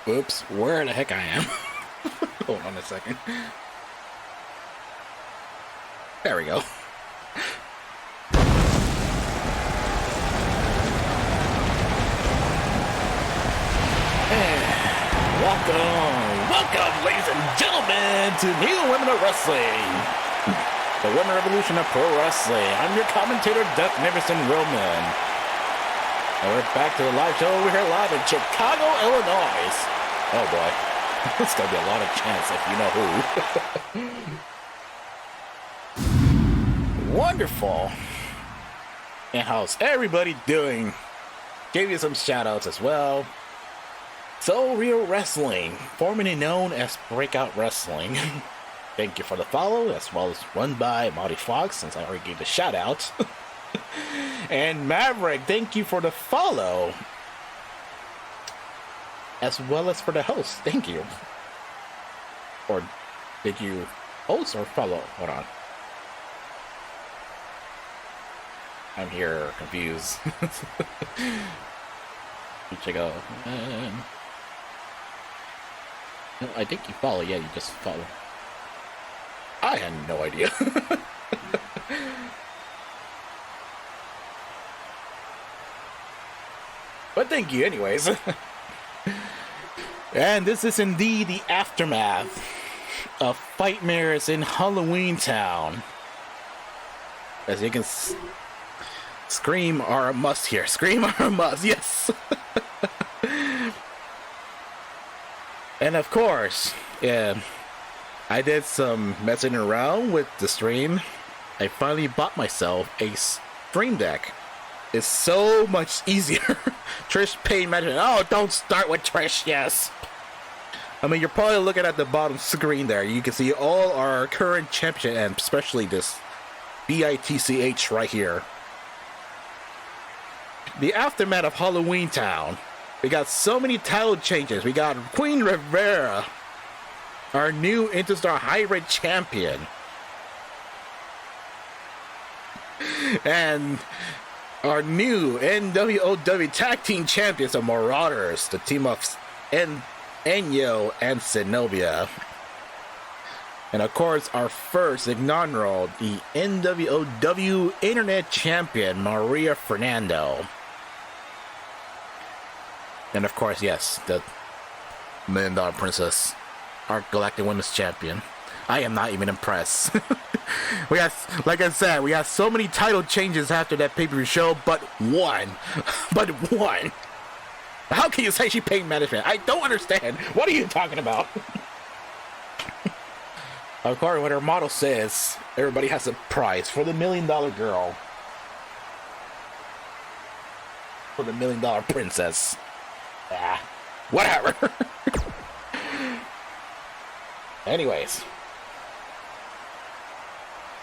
Oops, where the heck I am? Hold on a second. There we go. Welcome, ladies and gentlemen, to New Women of Wrestling, the women revolution of pro wrestling. I'm your commentator, Duck Neverson Roman. And we're back to the live show over here live in Chicago, Illinois. Oh boy, it's gonna be a lot of chants if you know who. Wonderful. And how's everybody doing? Gave you some shout outs as well. So Real Wrestling, formerly known as Breakout Wrestling. Thank you for the follow, as well as run by Monty Fox, since I already gave the shout out. And Maverick, thank you for the follow, as well as for the host. Thank you. Or did you host or follow? Hold on. I'm here confused. Check out. No, I think you follow. Yeah, you just follow. I had no idea. But thank you anyways. And this is indeed the aftermath of Fight Mirrors in Halloween Town. As you can scream are a must here. Scream are a must, yes. And of course, yeah, I did some messing around with the stream. I finally bought myself a stream deck. It's so much easier. Trish paid mention. Oh, don't start with Trish, yes. I mean, you're probably looking at the bottom screen there. You can see all our current champion, and especially this BITCH right here. The aftermath of Halloween Town. We got so many title changes. We got Queen Rivera, our new Interstar Hybrid champion. And our new NWOW Tag Team Champions of Marauders, the team of Enyo and Zenobia. And of course, our first inaugural, the NWOW Internet Champion, Maria Fernando. And of course, yes, the $1 Million Princess, our Galactic Women's Champion. I am not even impressed. We have, like I said, we have so many title changes after that pay-per-view show, but one. But one. How can you say she paid management? I don't understand. What are you talking about? According to what her model says, everybody has a prize for the $1 Million Girl. For the $1 Million Princess. Ah, whatever. Anyways.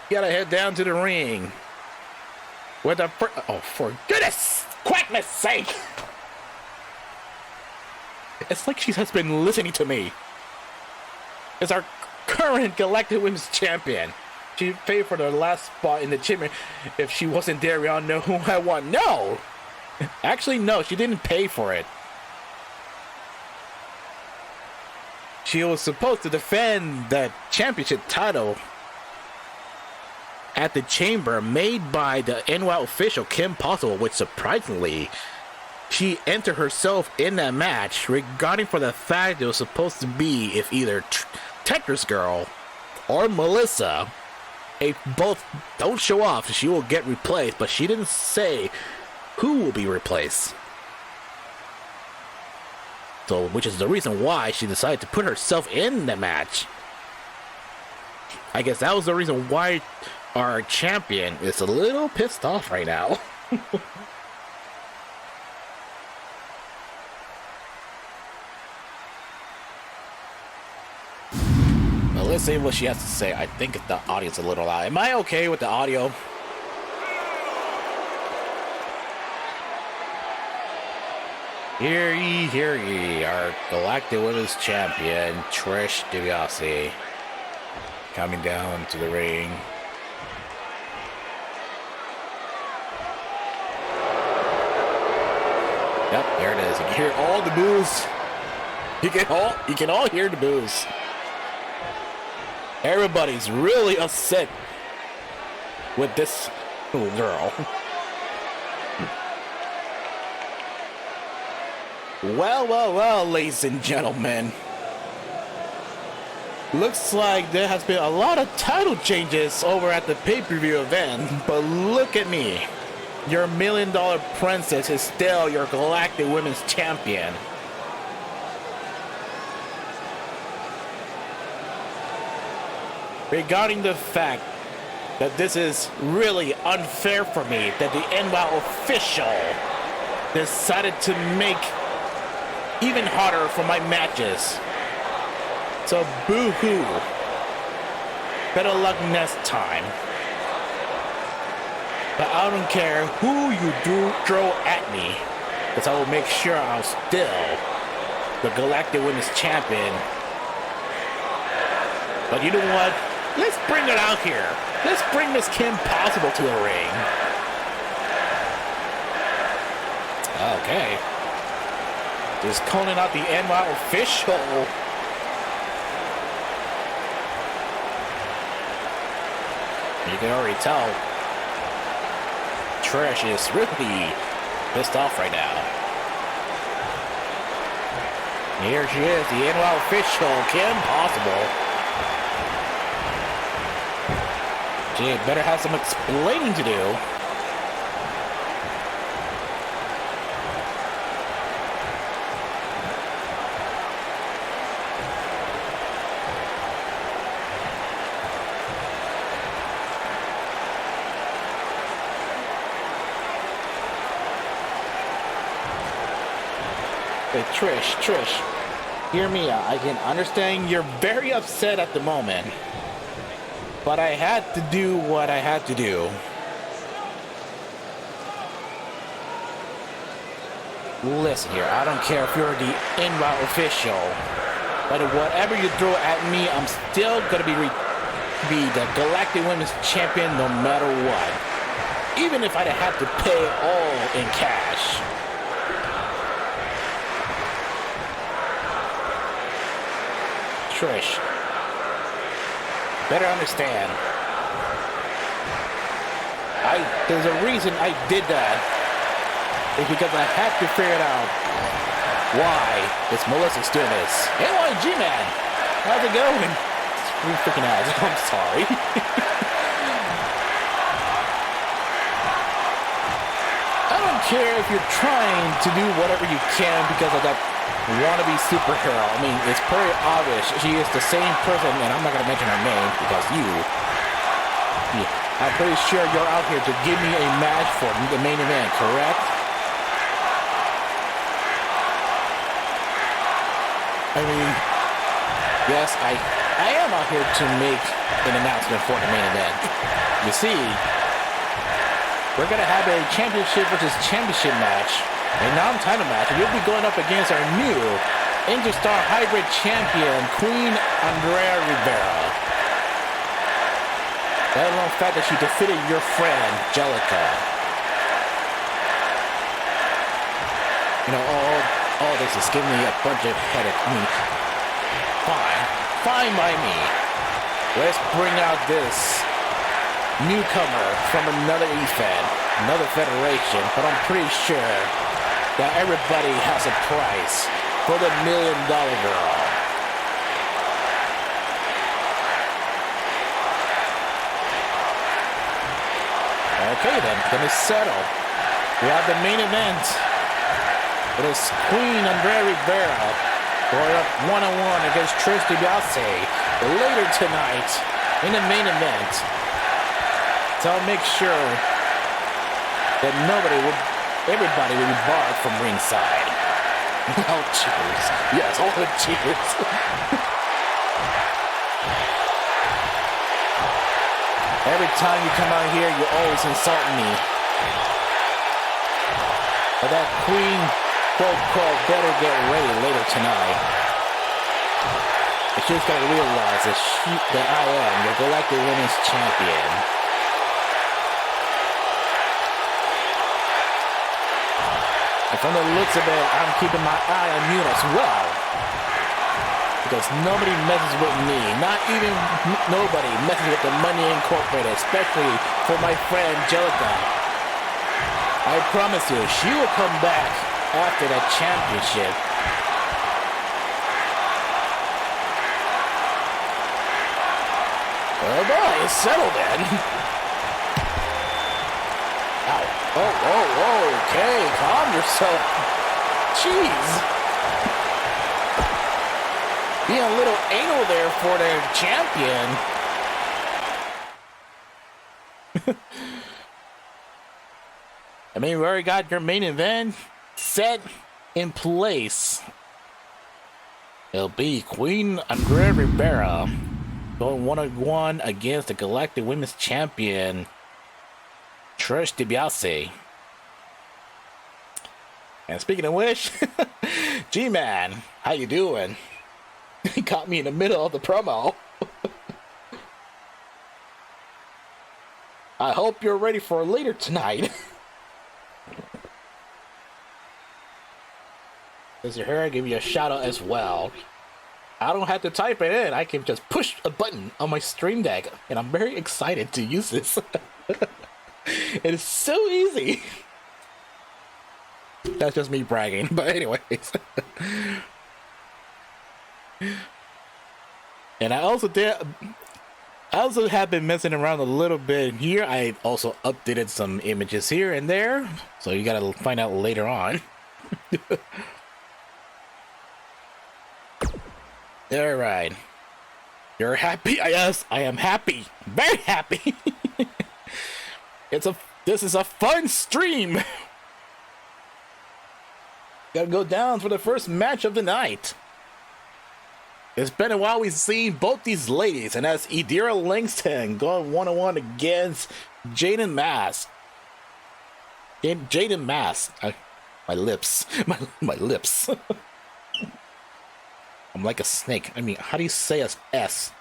Gotta head down to the ring. With the oh, for goodness, quickness sake! It's like she has been listening to me. It's our current Galactic Women's Champion. She paid for the last spot in the achievement. If she wasn't there, we all know who I want. No! Actually, no, she didn't pay for it. She was supposed to defend the championship title at the chamber made by the NWOW official Kim Possible, which surprisingly, she entered herself in that match regarding for the fact it was supposed to be if either Tetris Girl or Melissa, if both don't show off, she will get replaced, but she didn't say who will be replaced. So, which is the reason why she decided to put herself in the match. I guess that was the reason why our champion is a little pissed off right now. Let's see what she has to say. I think the audio's a little loud. Am I okay with the audio? Hear ye, our Galactic Women's Champion, Trish DiBiase, coming down to the ring. Yep, there it is. You can hear all the boos. You can all hear the boos. Everybody's really upset with this little girl. Well, ladies and gentlemen. Looks like there has been a lot of title changes over at the pay-per-view event, but look at me. Your $1 million princess is still your Galactic Women's Champion. Regarding the fact that this is really unfair for me that the NWOW official decided to make even harder for my matches. So boo-hoo. Better luck next time. But I don't care who you throw at me, because I will make sure I'm still the Galactic Women's Champion. But you know what? Let's bring it out here. Let's bring Miss Kim Possible to the ring. Okay. Just calling out the NWOW official. You can already tell Trish is really pissed off right now. Here she is, the NWOW official, Kim Possible. She better have some explaining to do. Hey, Trish, hear me out. I can understand you're very upset at the moment. But I had to do what I had to do. Listen here, I don't care if you're the NWOW official, but whatever you throw at me, I'm still gonna be the Galactic Women's Champion no matter what. Even if I'd have to pay all in cash. Trish, better understand. There's a reason I did that. It's because I had to figure out why this Melissa's doing this. NYG man, how's it going? You freaking ass. I'm sorry. I don't care if you're trying to do whatever you can because of that wannabe superhero. I mean, it's pretty obvious she is the same person, and I'm not gonna mention her name because I'm pretty sure you're out here to give me a match for the main event, correct? I mean, yes, I am out here to make an announcement for the main event. You see, we're gonna have a championship versus championship match. A non-title match, and you'll be going up against our new Interstar Hybrid Champion, Queen Andrea Rivera. That alone fact that she defeated your friend, Jellica. You know, all this is giving me a bunch of headache. I mean, fine by me. Let's bring out this newcomer from another event, another federation, but I'm pretty sure that everybody has a price for the $1 million girl. Okay then it's settled. We have the main event. It is Queen Andrea Rivera going up one-on-one against Trish DiBiase later tonight in the main event. So I'll make sure that everybody will be barred from ringside. Oh, cheers. Yes, all the cheers. Every time you come out here, you always insult me. But that queen, quote, better get ready later tonight. But she's gotta realize that I am your Galactic Women's Champion. And from the looks of it, I'm keeping my eye on you as well. Because nobody messes with me. Not even nobody messes with the Money Incorporated, especially for my friend Angelica. I promise you, she will come back after that championship. Oh boy, it's settled then. Ow. Oh, okay, calm yourself. Jeez. Being a little anal there for their champion. I mean, we already got your main event set in place. It'll be Queen Andrea Rivera going one-on-one against the Galactic Women's Champion, Trish DiBiase. And speaking of which, G-Man, how you doing? He caught me in the middle of the promo. I hope you're ready for later tonight. Does your hair give you a shout out as well? I don't have to type it in. I can just push a button on my Stream Deck, and I'm very excited to use this. It is so easy. That's just me bragging, but anyways. And I also have been messing around a little bit here. I also updated some images here and there, so you gotta find out later on. All right, you're happy? Yes, I am happy, very happy. This is a fun stream. Gotta go down for the first match of the night. It's been a while we've seen both these ladies, and that's Edira Langston going one-on-one against Jaiden Mass. Jaiden Mass. My lips. My lips. I'm like a snake. I mean, how do you say a S?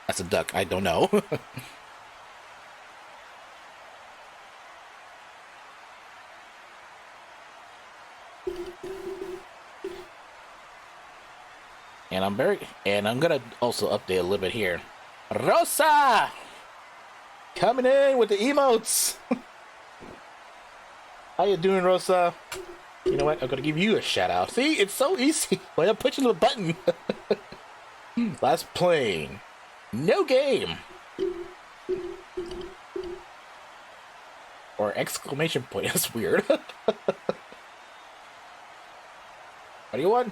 That's a duck. I don't know. And I'm gonna also update a little bit here. Rosa! Coming in with the emotes! How you doing, Rosa? You know what? I'm gonna give you a shout out. See, it's so easy. When I'm pushing the button. Last playing. No game! Or exclamation point. That's weird. What do you want?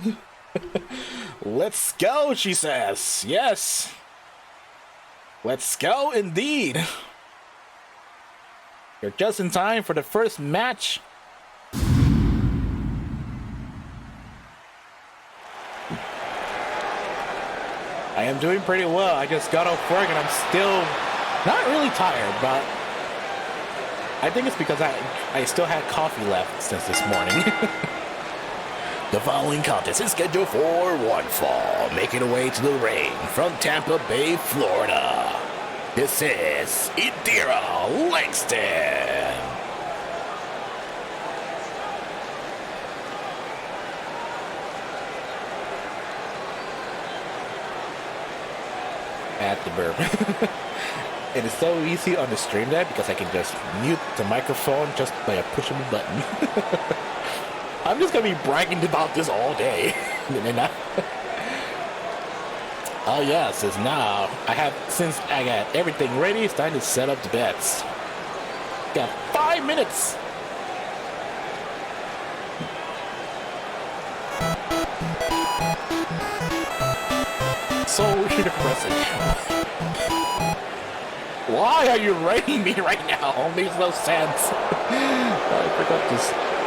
Let's go, she says. Yes. Let's go indeed. You're just in time for the first match. I am doing pretty well. I just got off work and I'm still not really tired, but I think it's because I still had coffee left since this morning. The following contest is scheduled for one fall, making her way to the ring from Tampa Bay, Florida. This is Edira Langston. At the burp. It is so easy on the Stream Deck because I can just mute the microphone just by a push of a button. I'm just gonna be bragging about this all day. Oh yes, it's now. Since I got everything ready, it's time to set up the bets. Got 5 minutes. So depressing. Why are you rating me right now? It makes no sense. I forgot to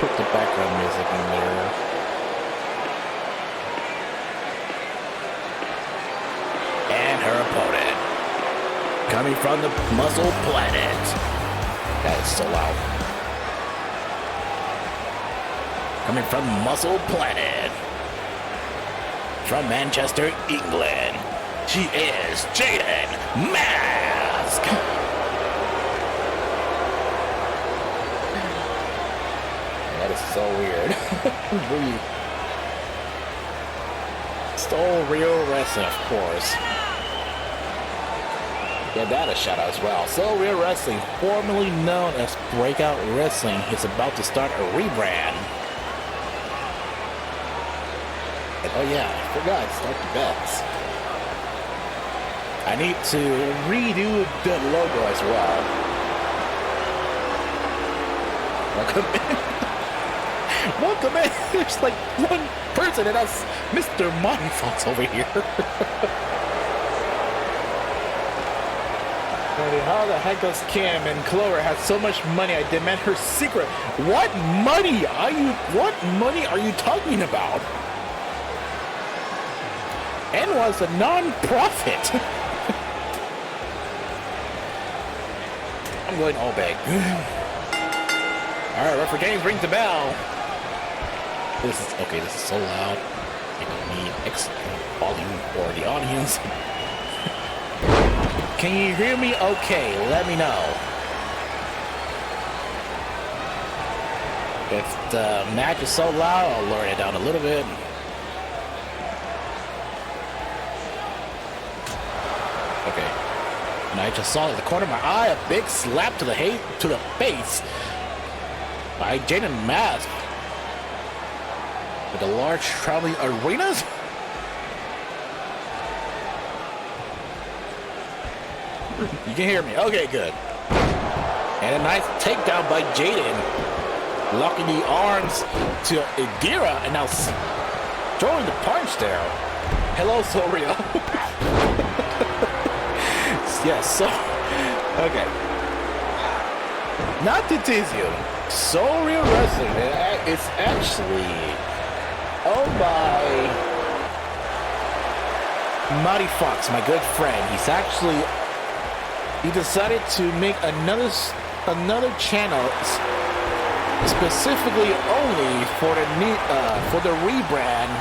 put the background music in there. And her opponent, Coming from the Muscle Planet. That is so loud. Coming from Muscle Planet. From Manchester, England. She is Jaiden Mask. That is so weird. Really. So real wrestling, of course. Give that a shout out as well. So Real Wrestling, formerly known as Breakout Wrestling, is about to start a rebrand. And oh yeah, I forgot to start the bets. I need to redo the logo as well. Welcome in. Welcome in. There's like one person, and that's Mr. Money Fox over here. How the heck does Kim and Clover have so much money? I demand her secret. What money are you talking about? NWOW is a non-profit. I'm going all big. Alright, Refer Games rings the bell. This is so loud. I don't need extra volume for the audience. Can you hear me okay? Let me know. If the match is so loud, I'll lower it down a little bit. Okay. And I just saw in the corner of my eye a big slap to the face by Jaiden Mask with the large traveling arenas. You can hear me. Okay, good. And a nice takedown by Jaiden, locking the arms to Edira, and now throwing the punch there. Hello, so real. Yes, so okay. Not to tease you, So Real Wrestling is actually owned by Marty Fox, my good friend. He decided to make another channel specifically only for the rebrand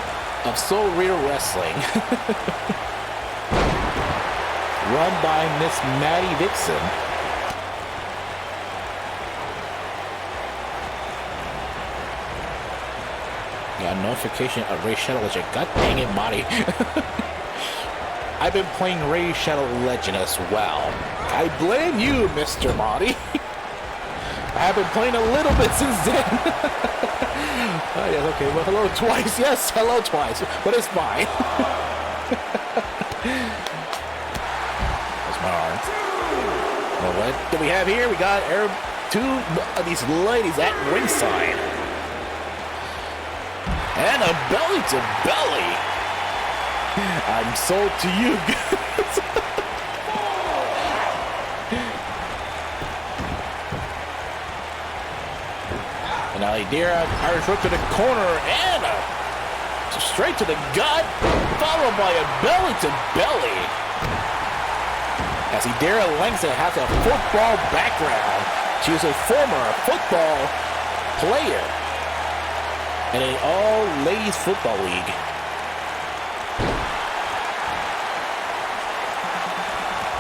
of So Real Wrestling, run by Miss Maddie Dixon. Got a notification of Ray Shadow Legend. God dang it, Marty. I've been playing Ray Shadow Legend as well. I blame you, Mr. Marty. I have been playing a little bit since then. Oh, yes, okay. Well, hello twice. Yes, hello twice. But it's fine. That's my arms. Well, what do we have here? We got two of these ladies at ringside. And a belly to belly. I'm sold to you guys. And now Edira, Irish hook to the corner and straight to the gut, followed by a belly to belly. As Edira Langston has a football background, she is a former football player in an all-ladies football league.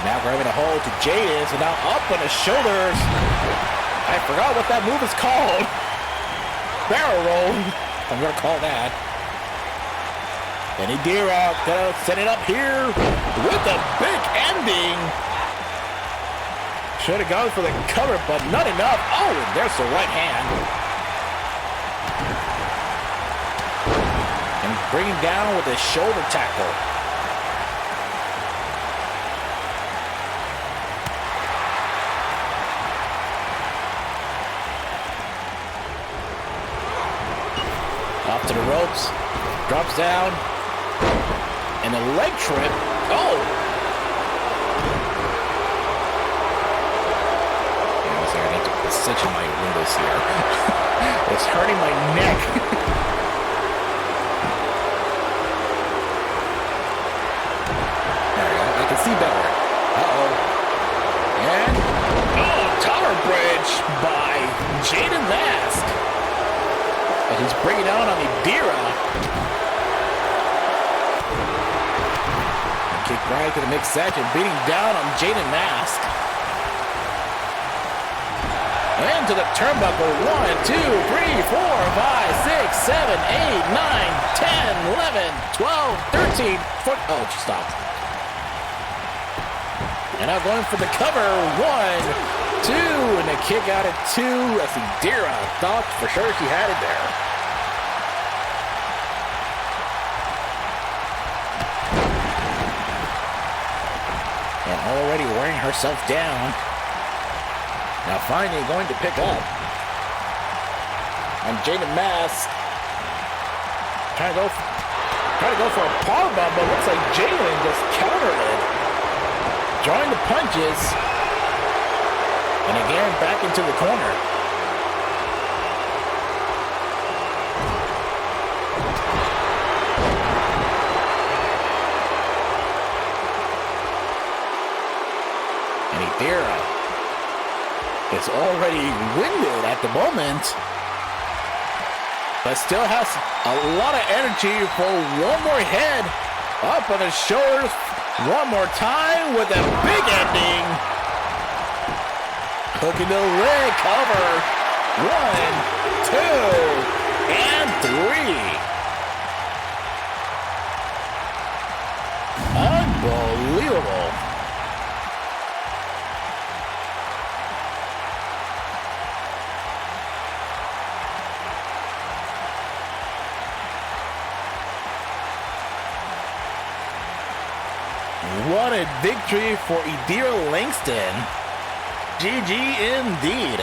Now grabbing a hold to Jaiden, so now up on his shoulders. I forgot what that move is called. Barrel roll, I'm gonna call that. And Edira gonna set it up here with a big ending. Should have gone for the cover, but not enough. Oh, and there's the right hand. And bring him down with a shoulder tackle. Off to the ropes, drops down, and a leg trip. Oh! Yeah, sorry, I need to position my windows here. It's hurting my neck. There we go, I can see better. Uh-oh. by Jaiden Mask. And he's bringing down on Edira. Kick right to the mixed section, beating down on Jaiden Mask. Into the turnbuckle. 1, 2, 3, 4, 5, 6, 7, 8, 9, 10, 11, 12, 13, 14. Oh, she stopped. And now going for the cover. 1, 2, and a kick out at 2 as Edira thought for sure she had it there. And already wearing herself down. Now finally going to pick up. And Jaiden Mask trying to go for a powerbomb, but looks like Jaiden just countered it. Drawing the punches. And again back into the corner. And Edira is already winded at the moment, but still has a lot of energy for one more head up on his shoulders. One more time with a big ending. Hooking the leg cover. 1, 2, and 3. Unbelievable. What a victory for Edira Langston. GG indeed.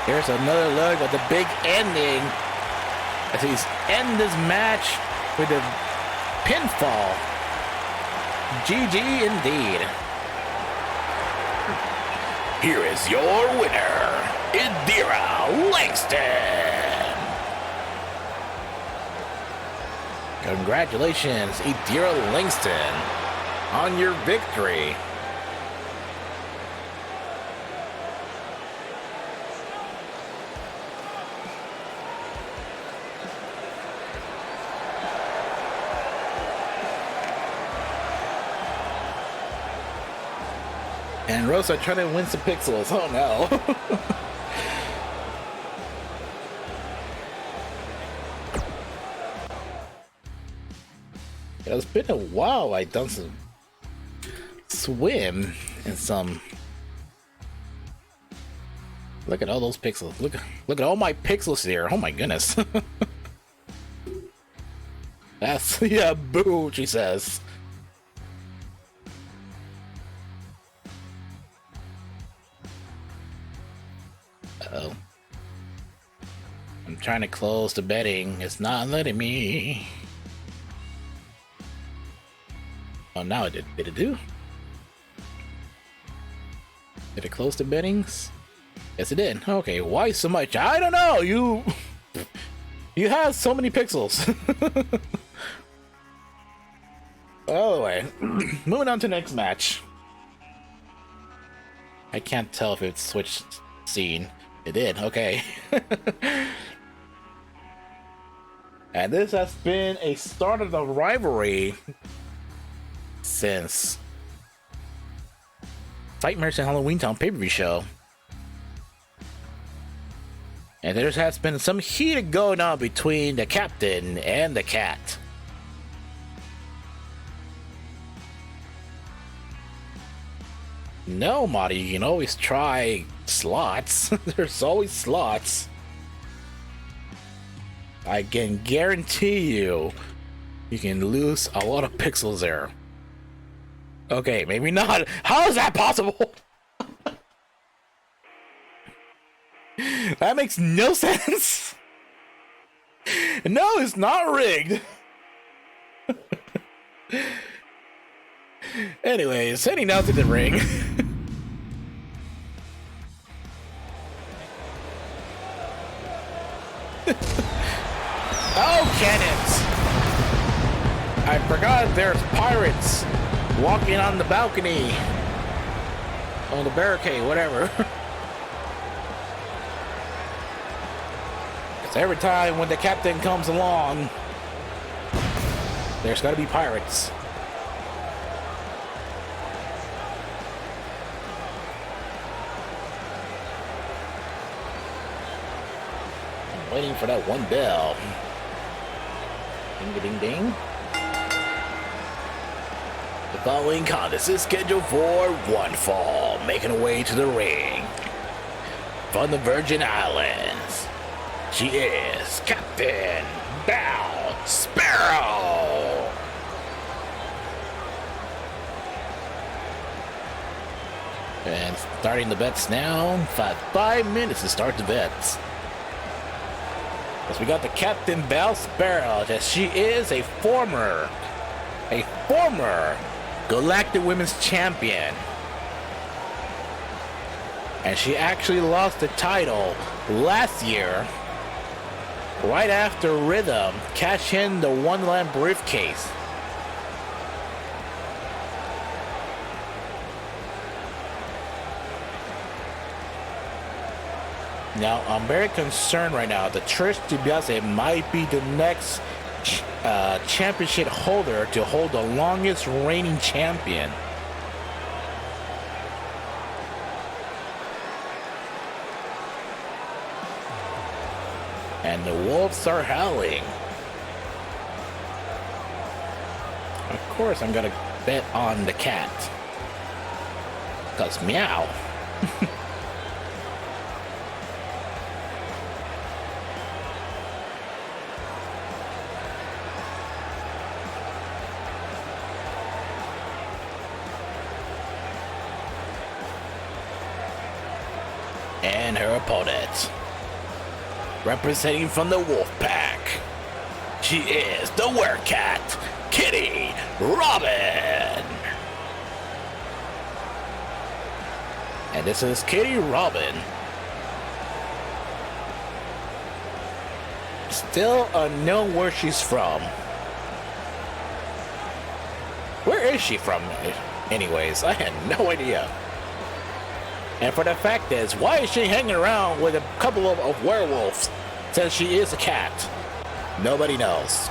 Here's another look at the big ending as he's ending this match with a pinfall. GG indeed. Here is your winner, Edira Langston. Congratulations, Edira Langston, on your victory. And Rosa trying to win some pixels. Oh no. It's been a while I've done some swim and some. Look at all those pixels. Look at all my pixels here. Oh my goodness. That's, yeah, boo, she says. Uh-oh. I'm trying to close the betting. It's not letting me. Oh, now it did. Did it do? Did it close the bettings? Yes, it did. Okay, why so much? I don't know. You have so many pixels. Oh, wait. Moving on to the next match. I can't tell if it switched scene. It did. Okay. And this has been a start of the rivalry since Nightmares in Halloween Town pay-per-view show. And there has been some heat going on between the captain and the cat. No, Marty, you can always try slots. There's always slots. I can guarantee you can lose a lot of pixels there. Okay, maybe not. How is that possible? That makes no sense. No, it's not rigged. Anyways, heading out to the ring. Oh, cannons! I forgot there's pirates walking on the balcony. On the barricade, whatever. Because every time when the captain comes along, there's gotta be pirates. I'm waiting for that one bell. Ding ding ding. The following contest is scheduled for one fall, making her way to the ring. From the Virgin Islands, she is Captain Bow Sparrow. And starting the bets now. 5 minutes to start the bets. As we got the Captain Bow Sparrow, that she is a former Galactic Women's Champion. And she actually lost the title last year, right after Rhythm cashed in the Wonderland briefcase. Now, I'm very concerned right now that Trish DiBiase might be the next championship holder to hold the longest reigning champion. And the wolves are howling. Of course, I'm gonna bet on the cat. Because meow. And her opponent, representing from the wolf pack, she is the werecat, Kitty Robin. And this is Kitty Robin. Still unknown where she's from. Where is she from, anyways? I had no idea. And for the fact is, why is she hanging around with a couple of werewolves since she is a cat? Nobody knows.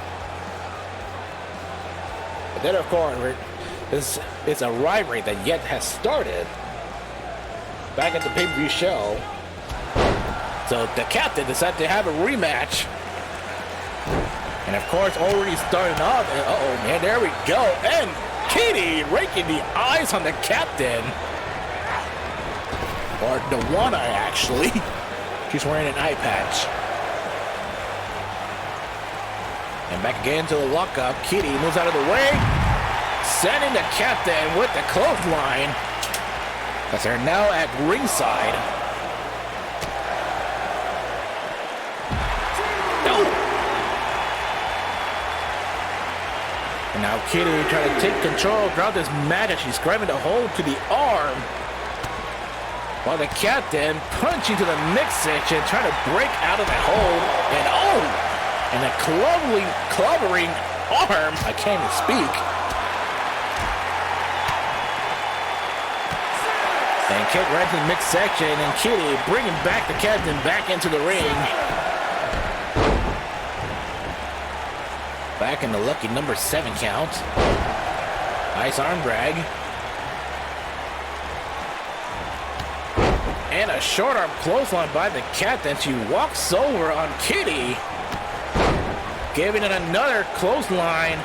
But then, of course, it's a rivalry that yet has started back at the pay-per-view show. So the captain decided to have a rematch. And of course, already starting off. And uh-oh, man, there we go. And Kitty raking the eyes on the captain. Or the one eye, actually. She's wearing an eye patch. And back again to the lockup. Kitty moves out of the way. Sending the captain with the clothesline. As they're now at ringside. No! And now Kitty trying to take control throughout this match as she's grabbing the hold to the arm. While the captain punching to the midsection, trying to break out of the hold. And oh! And a clobbering arm. I can't even speak. And kick right to the midsection. And Kitty bringing back the captain back into the ring. Back in the lucky number 7 count. Nice arm drag. And a short arm clothesline by the captain. She walks over on Kitty. Giving it another clothesline.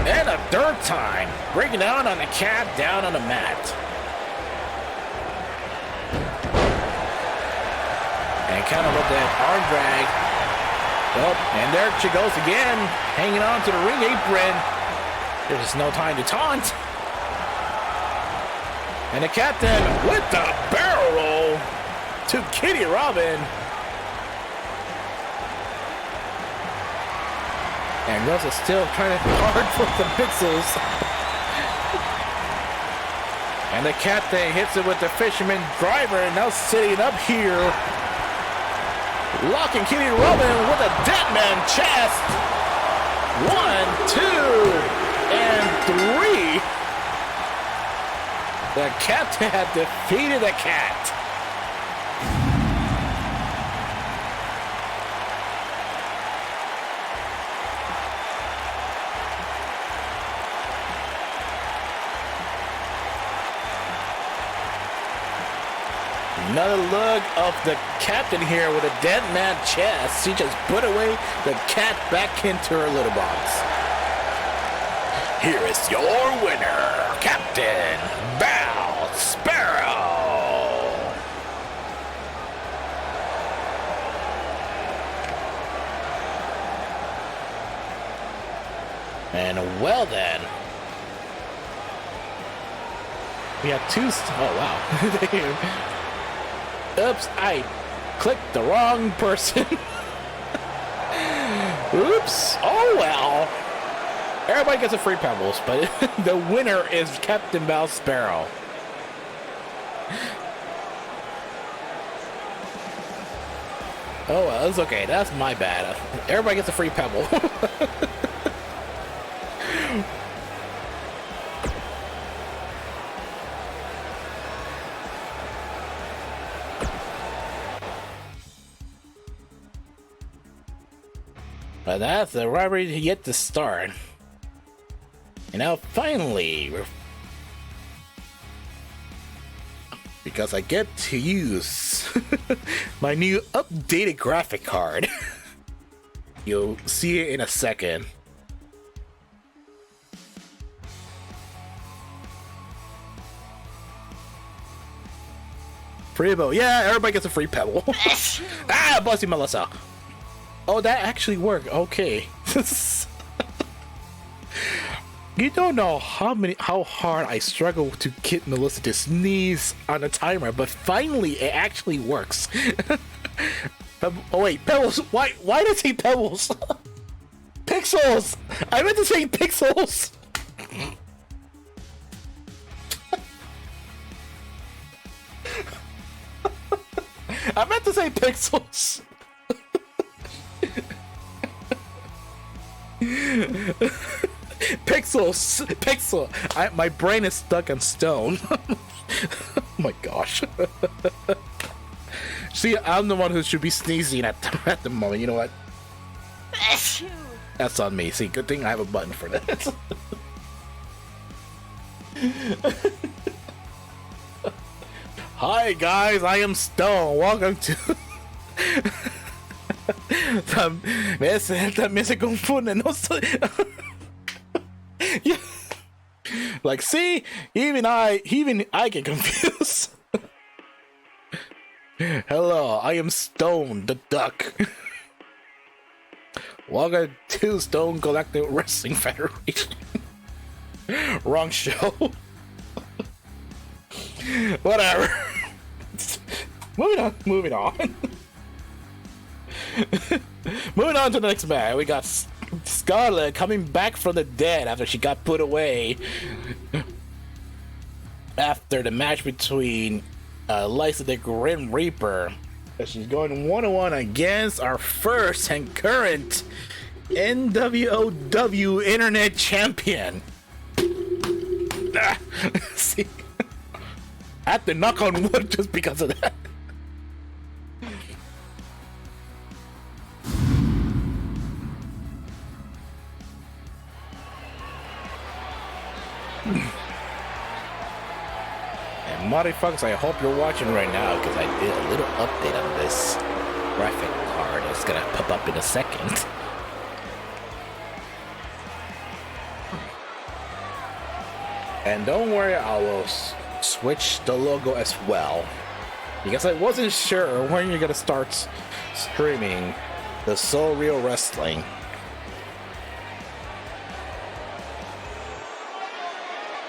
And a third time. Breaking down on the cat, down on the mat. And kind of with that arm drag. Oh, and there she goes again. Hanging on to the ring apron. There's no time to taunt. And the captain with the barrel roll to Kitty Robin. And Rosa's still trying to hard for the pixels. And the captain hits it with the fisherman driver. And now sitting up here Locking Kitty Robin with a dead man chest. 1, 2, and 3. The captain had defeated the cat. Another look of the captain here with a dead man chest. She just put away the cat back into her little box. Here is your winner, Captain Sparrow. And well then, we have two. Oh wow. Oops, I clicked the wrong person. Oops. Oh well. Everybody gets a free Pebbles, but the winner is Captain Sparrow. Oh well, it's okay. That's my bad. Everybody gets a free Pebble. But that's the rivalry yet to start. And now finally, because I get to use my new updated graphic card. You'll see it in a second. Free Pebble. Yeah, everybody gets a free Pebble. Ah, Bossy Melissa. Oh, that actually worked. Okay. You don't know how hard I struggle to get Melissa to sneeze on a timer, but finally it actually works. Oh wait, Pebbles. Why did I say Pebbles? Pixels. I meant to say Pixels. I meant to say Pixels. Pixel. My brain is stuck on stone. Oh my gosh. See, I'm the one who should be sneezing at the moment. You know what? That's on me. See, good thing I have a button for that. Hi guys, I am Stone. Welcome to también se confunden, no soy. Yeah. Like, see, even I get confused. Hello, I am Stone the Duck. Welcome to Stone Galactic Wrestling Federation. Wrong show. Whatever. Moving on. Moving on to the next match, we got Scarlett coming back from the dead after she got put away after the match between Lisa the Grim Reaper. She's going 1-1 against our first and current NWOW Internet Champion. See, I had to knock on wood just because of that. And motherfuckers, I hope you're watching right now because I did a little update on this graphic card. It's gonna pop up in a second. And don't worry, I will switch the logo as well, because I wasn't sure when you're gonna start streaming the So Real Wrestling.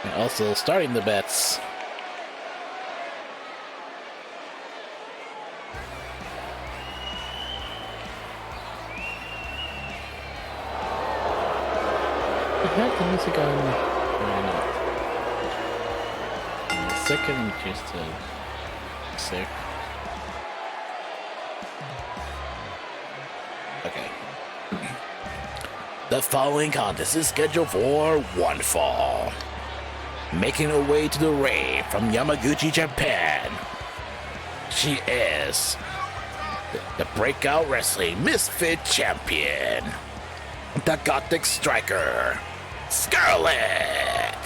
And also starting the bets. I had the music on. Why not? Second, just to sick. Okay. The following contest is scheduled for one fall. Making her way to the ring from Yamaguchi, Japan. She is the Breakout Wrestling Misfit Champion. The Gothic Striker, Scarlett.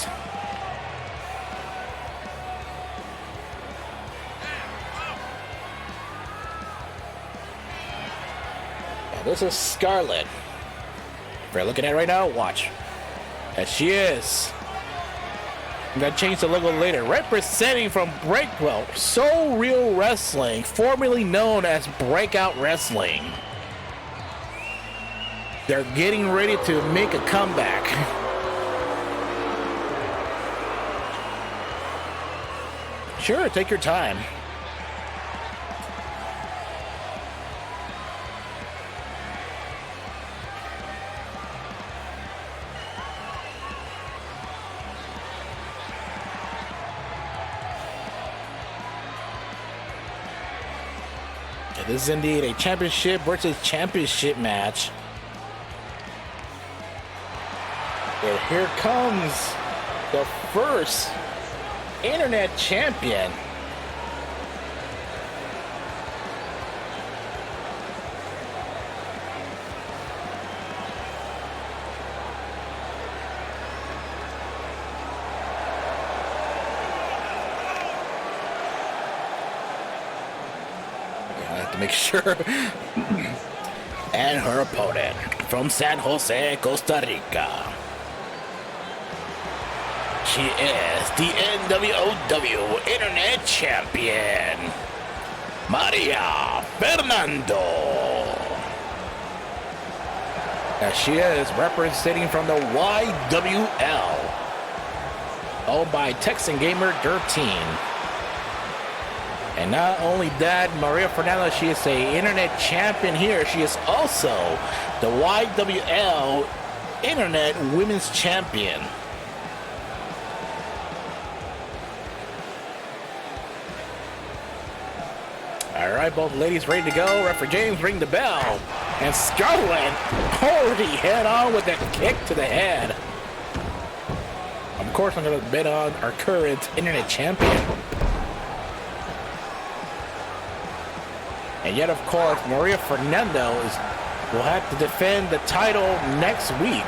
This is Scarlett. If you're looking at it right now, watch. And she is. I'm gonna change the logo later. Representing from Breakwell, So Real Wrestling, formerly known as Breakout Wrestling. They're getting ready to make a comeback. Sure, take your time. This is indeed a championship versus championship match. And here comes the first internet champion. To make sure. And her opponent from San Jose, Costa Rica. She is the NWOW Internet Champion, Fernando. And she is representing from the YWL, owned by Texan Gamer 13. And not only that, Fernando, she is a internet champion here. She is also the YWL Internet Women's Champion. All right, both ladies ready to go. Referee James, ring the bell. And Scarlett already head on with that kick to the head. Of course, I'm going to bet on our current internet champion. And yet, of course, Fernando will have to defend the title next week.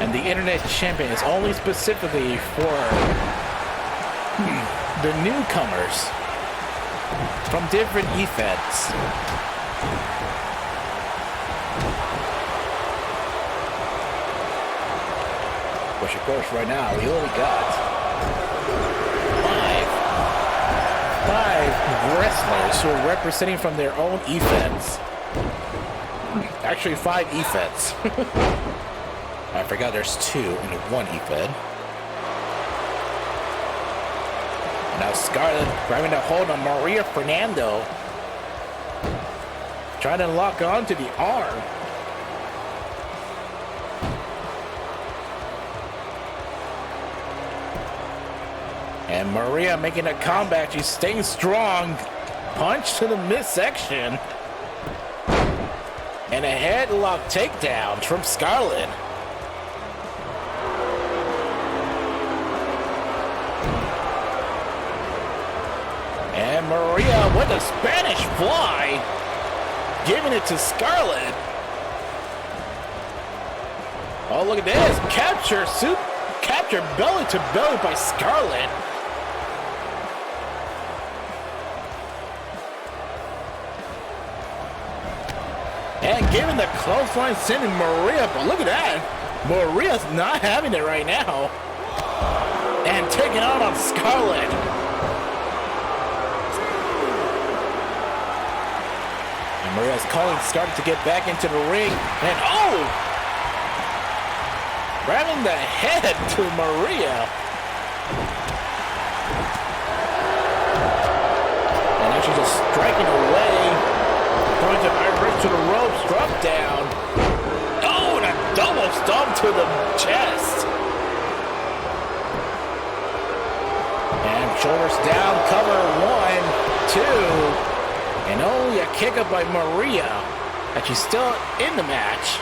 And the Internet Champion is only specifically for the newcomers from different events. Which, of course, right now, we only got five wrestlers who are representing from their own events. Actually, 5 events. I forgot there's 2 in one event. Now Scarlett grabbing a hold on Fernando. Trying to lock on to the arm. And Maria making a comeback. She's staying strong. Punch to the midsection. And a headlock takedown from Scarlett. And Maria with a Spanish fly. Giving it to Scarlett. Oh, look at this. Capture belly to belly by Scarlett. And giving the clothesline, sending Maria, but look at that. Maria's not having it right now. And taking out on Scarlett. And Maria's calling Scarlett to get back into the ring. And oh! Grabbing the head to Maria. And now she's just striking away. Going to Ivory to the ropes, drop down. Oh, and a double stomp to the chest. And shoulders down, cover 1, 2. And kick up by Maria. And she's still in the match.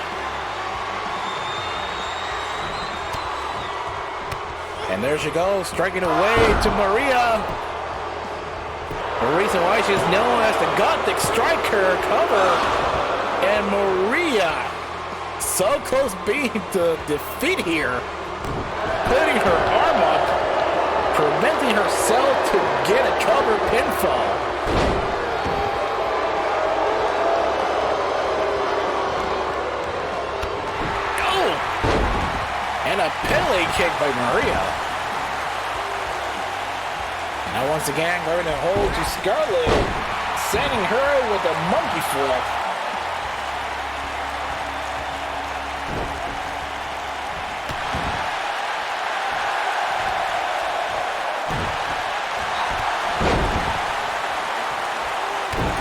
And there she goes, striking away to Maria. The reason why she's known as the Gothic Striker cover. And Maria, so close being to defeat here. Putting her arm up, preventing herself to get a cover pinfall. And a Pele kick by Maria. Now once again, grabbing a hold to Scarlett, sending her with a monkey flip.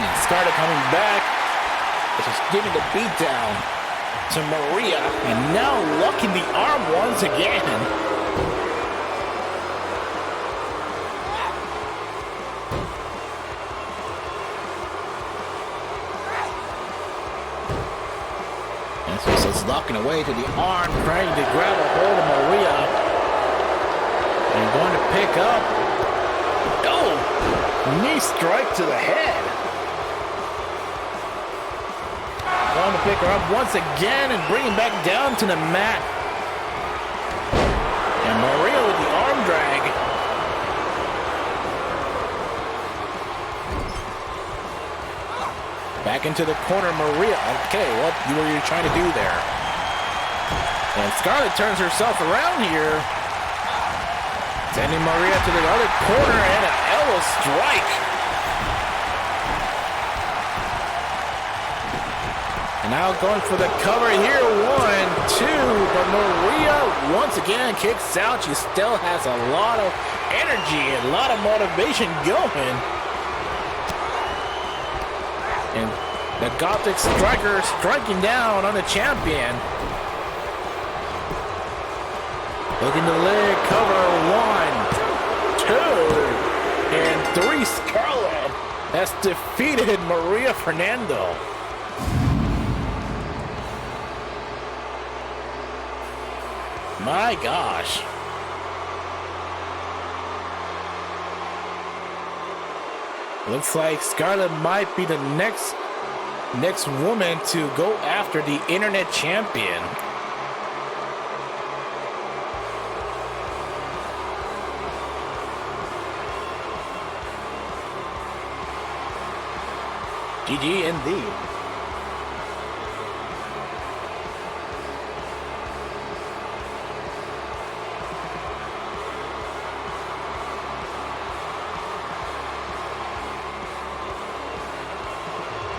And Scarlett coming back, just giving the beat down to Maria, and now locking the arm once again. And so it's locking away to the arm, trying to grab a hold of Maria. And going to pick up. Oh! Knee strike to the head. Going to pick her up once again and bring him back down to the mat. And Maria with the arm drag. Back into the corner, Maria. Okay, what were you trying to do there? And Scarlett turns herself around here. Sending Maria to the other corner and an elbow strike. And now going for the cover here. 1, 2. But Maria once again kicks out. She still has a lot of energy, a lot of motivation going. And the Gothic Striker striking down on the champion. Looking to leg cover. 1, 2, and 3. Scarlett has defeated Maria Fernando. My gosh. Looks like Scarlett might be the next woman to go after the internet champion. GG indeed.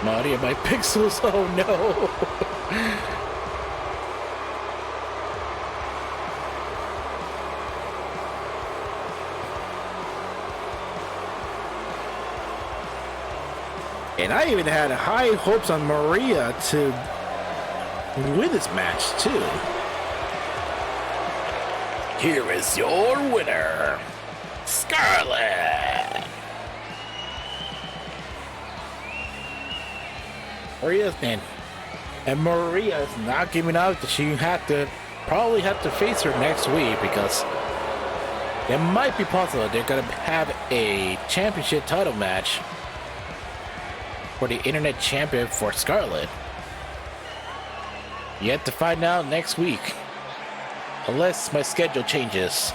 Naughty my pixels, oh no! And I even had high hopes on Maria to win this match too. Here is your winner, Scarlett! Maria's in. And Maria's not giving up. She probably have to face her next week because it might be possible they're gonna have a championship title match for the internet champion for Scarlett. You have to find out next week. Unless my schedule changes.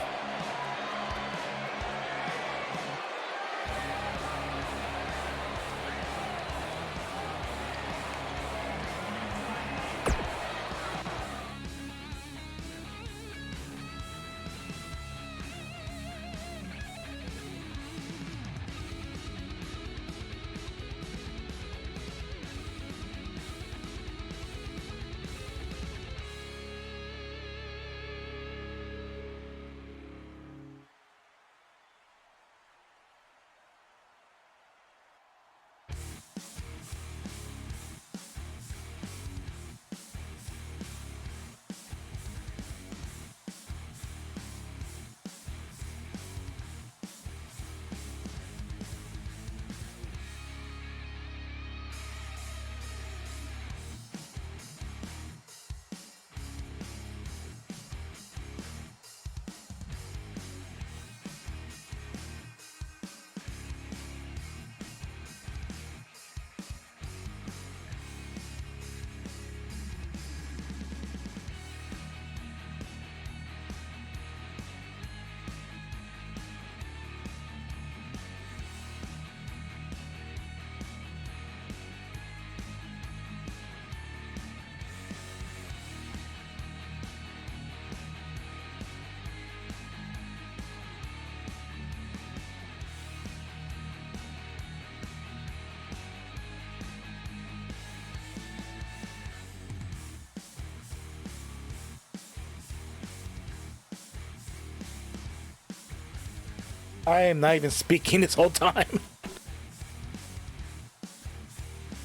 I am not even speaking this whole time.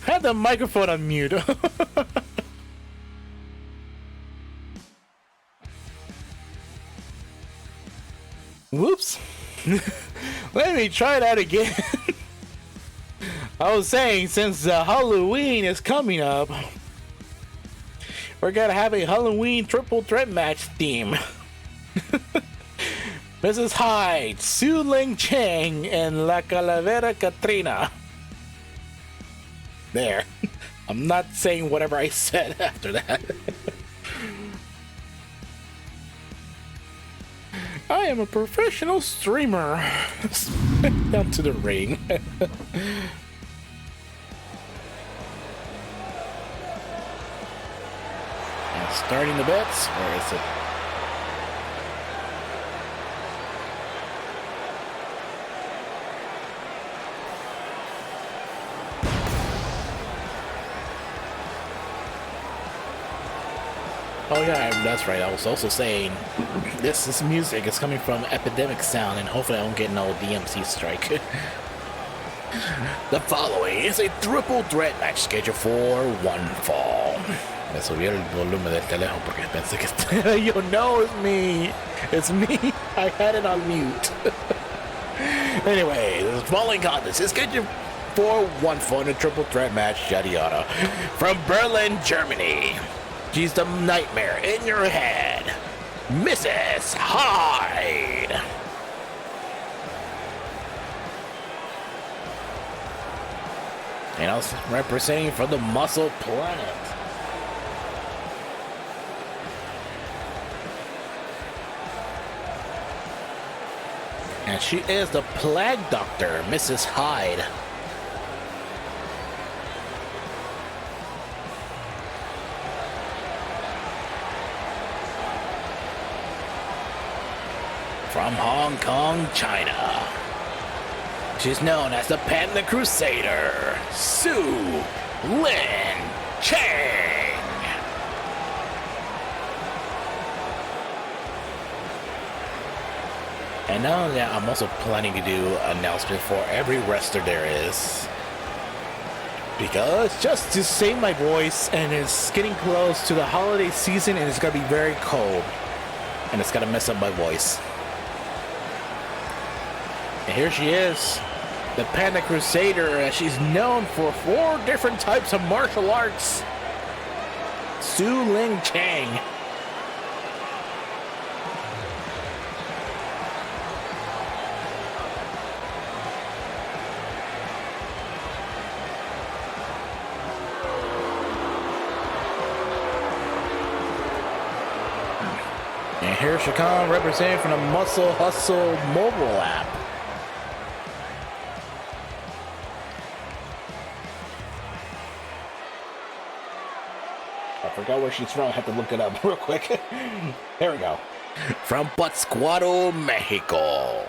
Had the microphone on mute. Whoops. Let me try that again. I was saying, since Halloween is coming up, we're gonna have a Halloween triple threat match theme. Mrs. Hyde, Su Ling Chang, and La Calavera Catrina. There. I'm not saying whatever I said after that. I am a professional streamer. Down to the ring. And starting the bets. Where is it? Oh yeah, that's right. I was also saying this music is coming from Epidemic Sound, and hopefully I don't get no DMC strike. The following is a triple threat match scheduled for one fall. Me subí el volumen del teléfono porque pensé que you know it's me. It's me. I had it on mute. Anyway, the following contest is scheduled for one fall in a triple threat match, yada yada. From Berlin, Germany. She's the nightmare in your head, Mrs. Hyde. And also representing from the Muscle Planet. And she is the Plague Doctor, Mrs. Hyde. From Hong Kong, China. She's known as the Panda Crusader, Su Ling Chang. And now that I'm also planning to do an announcement for every wrestler there is. Because just to save my voice, and it's getting close to the holiday season and it's gonna be very cold. And it's gonna mess up my voice. And here she is, the Panda Crusader. She's known for 4 different types of martial arts. Su Ling Chang. And here she comes, representing from the Muscle Hustle mobile app. I forgot where she's from. I have to look it up real quick. There we go. From Pátzcuaro, Mexico.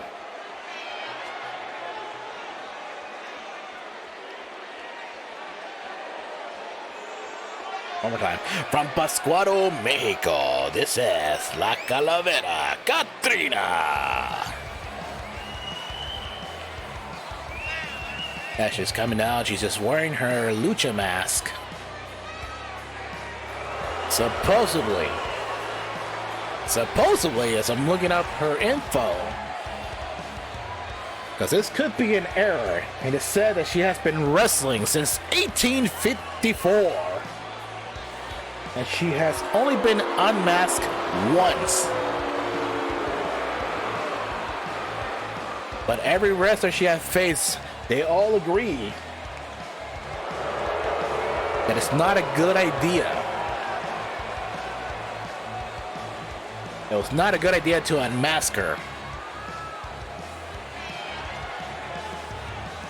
One more time. From Pátzcuaro, Mexico. This is La Calavera Catrina. As she's coming out, she's just wearing her lucha mask. Supposedly, as I'm looking up her info, because this could be an error, and it said that she has been wrestling since 1854, and she has only been unmasked once. But every wrestler she has faced, they all agree that it's not a good idea. It was not a good idea to unmask her.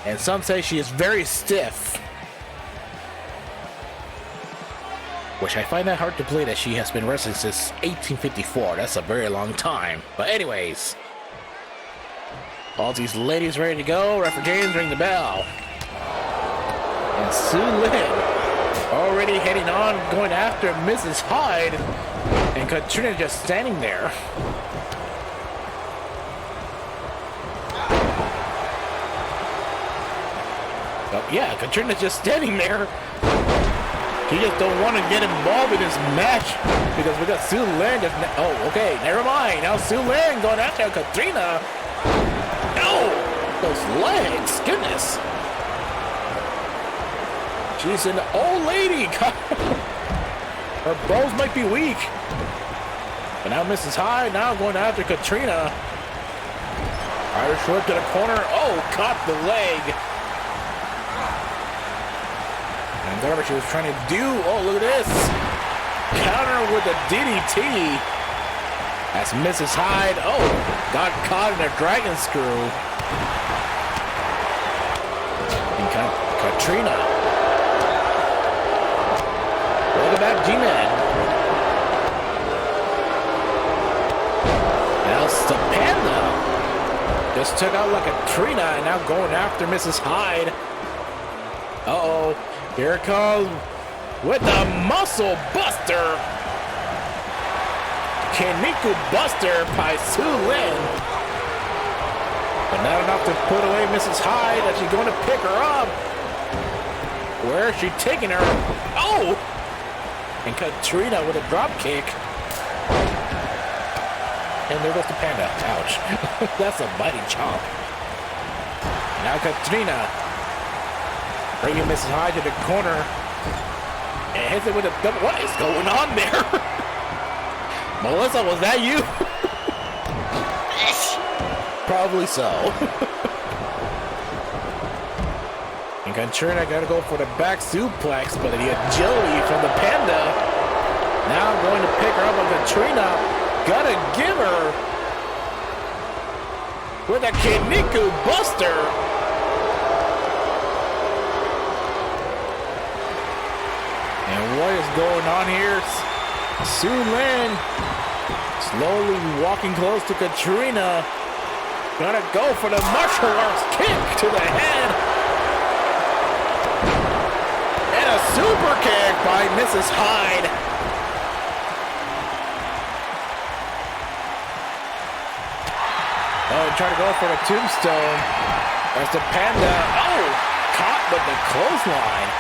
And some say she is very stiff. Which I find that hard to believe that she has been wrestling since 1854. That's a very long time. But anyways. All these ladies ready to go. Referee James, ring the bell. And Su Ling already heading on, going after Mrs. Hyde. And Catrina just standing there. Yeah, Catrina's just standing there. She just don't want to get involved in this match because we got Su Lin. Oh, okay, never mind. Now Su Lin going after Catrina. No, those legs, goodness. She's an old lady. Her bones might be weak. But now Mrs. Hyde now going after Catrina. Irish whip to the corner. Oh, caught the leg. And whatever she was trying to do. Oh, look at this. Counter with a DDT. That's Mrs. Hyde. Oh, got caught in a dragon screw. And Catrina. Welcome back, G-Man. Now Stepanda just took out like a Catrina and now going after Mrs. Hyde. Uh-oh. Here it comes with the Muscle Buster. Keniku Buster by Su Lin. But not enough to put away Mrs. Hyde as she's going to pick her up. Where is she taking her? Oh! And Catrina with a drop kick. And there goes the Panda. Ouch. That's a mighty chomp. Now Catrina bringing Mrs. Hyde to the corner. And hits it with a double. What is going on there? Melissa, was that you? Probably so. And Catrina gotta go for the back suplex, but the agility from the Panda. Now going to pick her up on Catrina. Gotta give her with a Keniku Buster. And what is going on here? Su Lin slowly walking close to Catrina. Gonna go for the martial arts kick to the head. And a super kick by Mrs. Hyde. Oh, trying to go for the tombstone. There's the Panda. Oh, caught with the clothesline.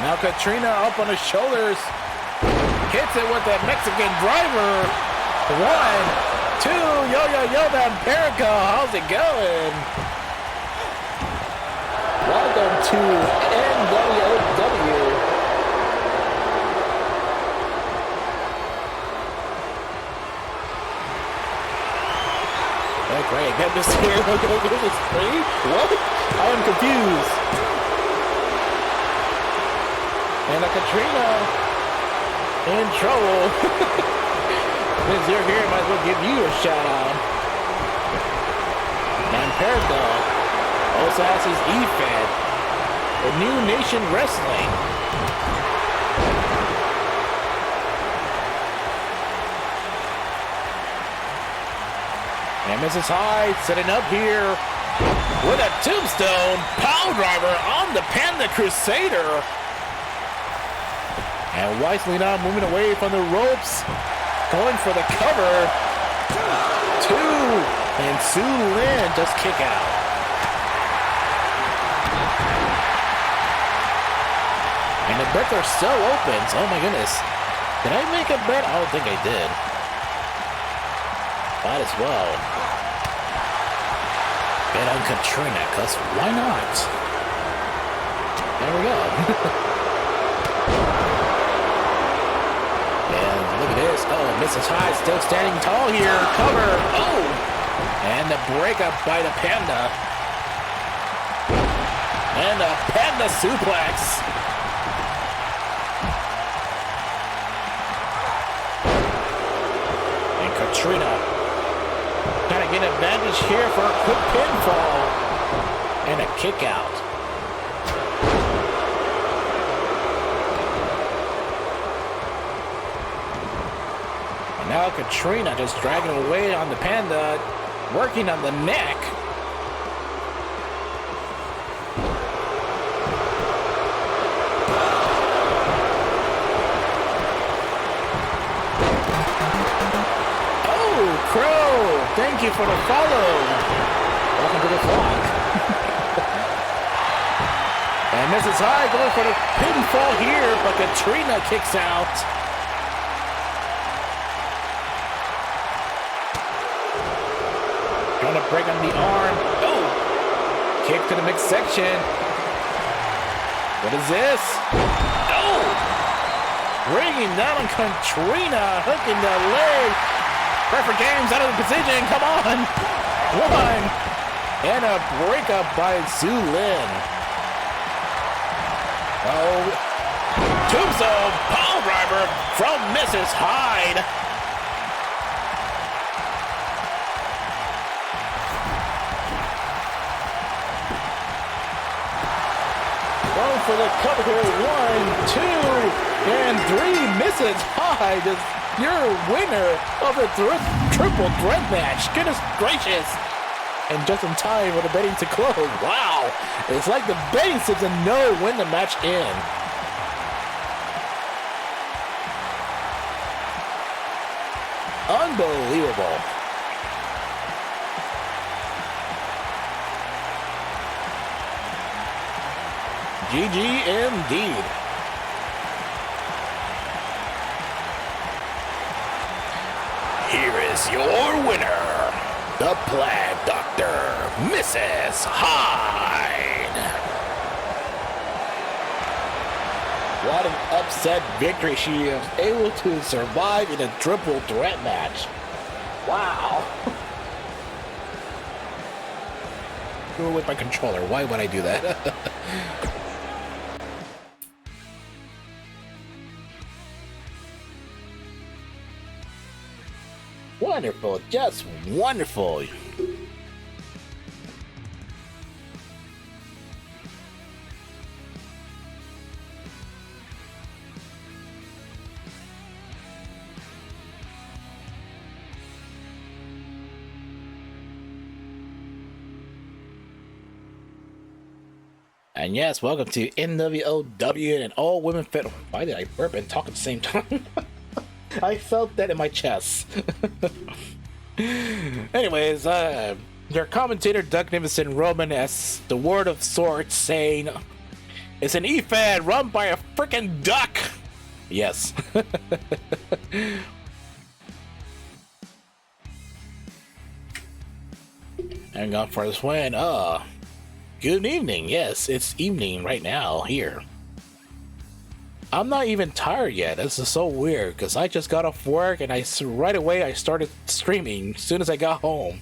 Now Catrina up on his shoulders. Hits it with the Mexican driver. 1, 2, yo, Rebekka. How's it going? Welcome to NWOW. Oh, great. Get this here. This is free? What? I am confused. And a Catrina in trouble. Since you're here, might as well give you a shout out. And Pegasus also has his E-Fed, the New Nation Wrestling. And Mrs. Hyde setting up here with a tombstone power driver on the Panda Crusader. And wisely now moving away from the ropes, going for the cover. 2, and Su Lin just kick out. And the bets are still open. So, oh my goodness. Did I make a bet? I don't think I did. Might as well. Bet on Catrina, because why not? There we go. Look at this. Oh, Mrs. Hyde still standing tall here. Cover. Oh! And the breakup by the Panda. And a Panda suplex. And Catrina trying to get an advantage here for a quick pinfall. And a kick out. Now Catrina just dragging away on the Panda, working on the neck. Oh, Crow! Thank you for the follow. Welcome to the flock. And Mrs. Hyde going for the pinfall here, but Catrina kicks out. Trying to break on the arm. Oh! Kick to the midsection. What is this? Oh! Bringing down on Catrina, hooking the leg. Perfect game's out of the position. Come on. One. And a breakup by Zulin. Oh. Tombstone power driver from Mrs. Hyde. Going for the cover here. 1, 2, and 3. Mrs. Hyde is your winner of the triple threat match. Goodness gracious. And just in time for the betting to close. Wow. It's like the betting system know when the match ends. Unbelievable. GG indeed. Here is your winner, the Plague Doctor, Mrs. Hyde. What an upset victory. She is able to survive in a triple threat match. Wow. Go with my controller. Why would I do that? Wonderful, just wonderful. And yes, welcome to NWOW and all women fit. Why did I burp and talk at the same time? I felt that in my chest. Anyways, their commentator Doug Nivenson Roman as the word of sorts saying it's an E-Fed run by a freaking duck. Yes. And gone for this win. Good evening. Yes, it's evening right now here. I'm not even tired yet. This is so weird because I just got off work and right away I started streaming as soon as I got home.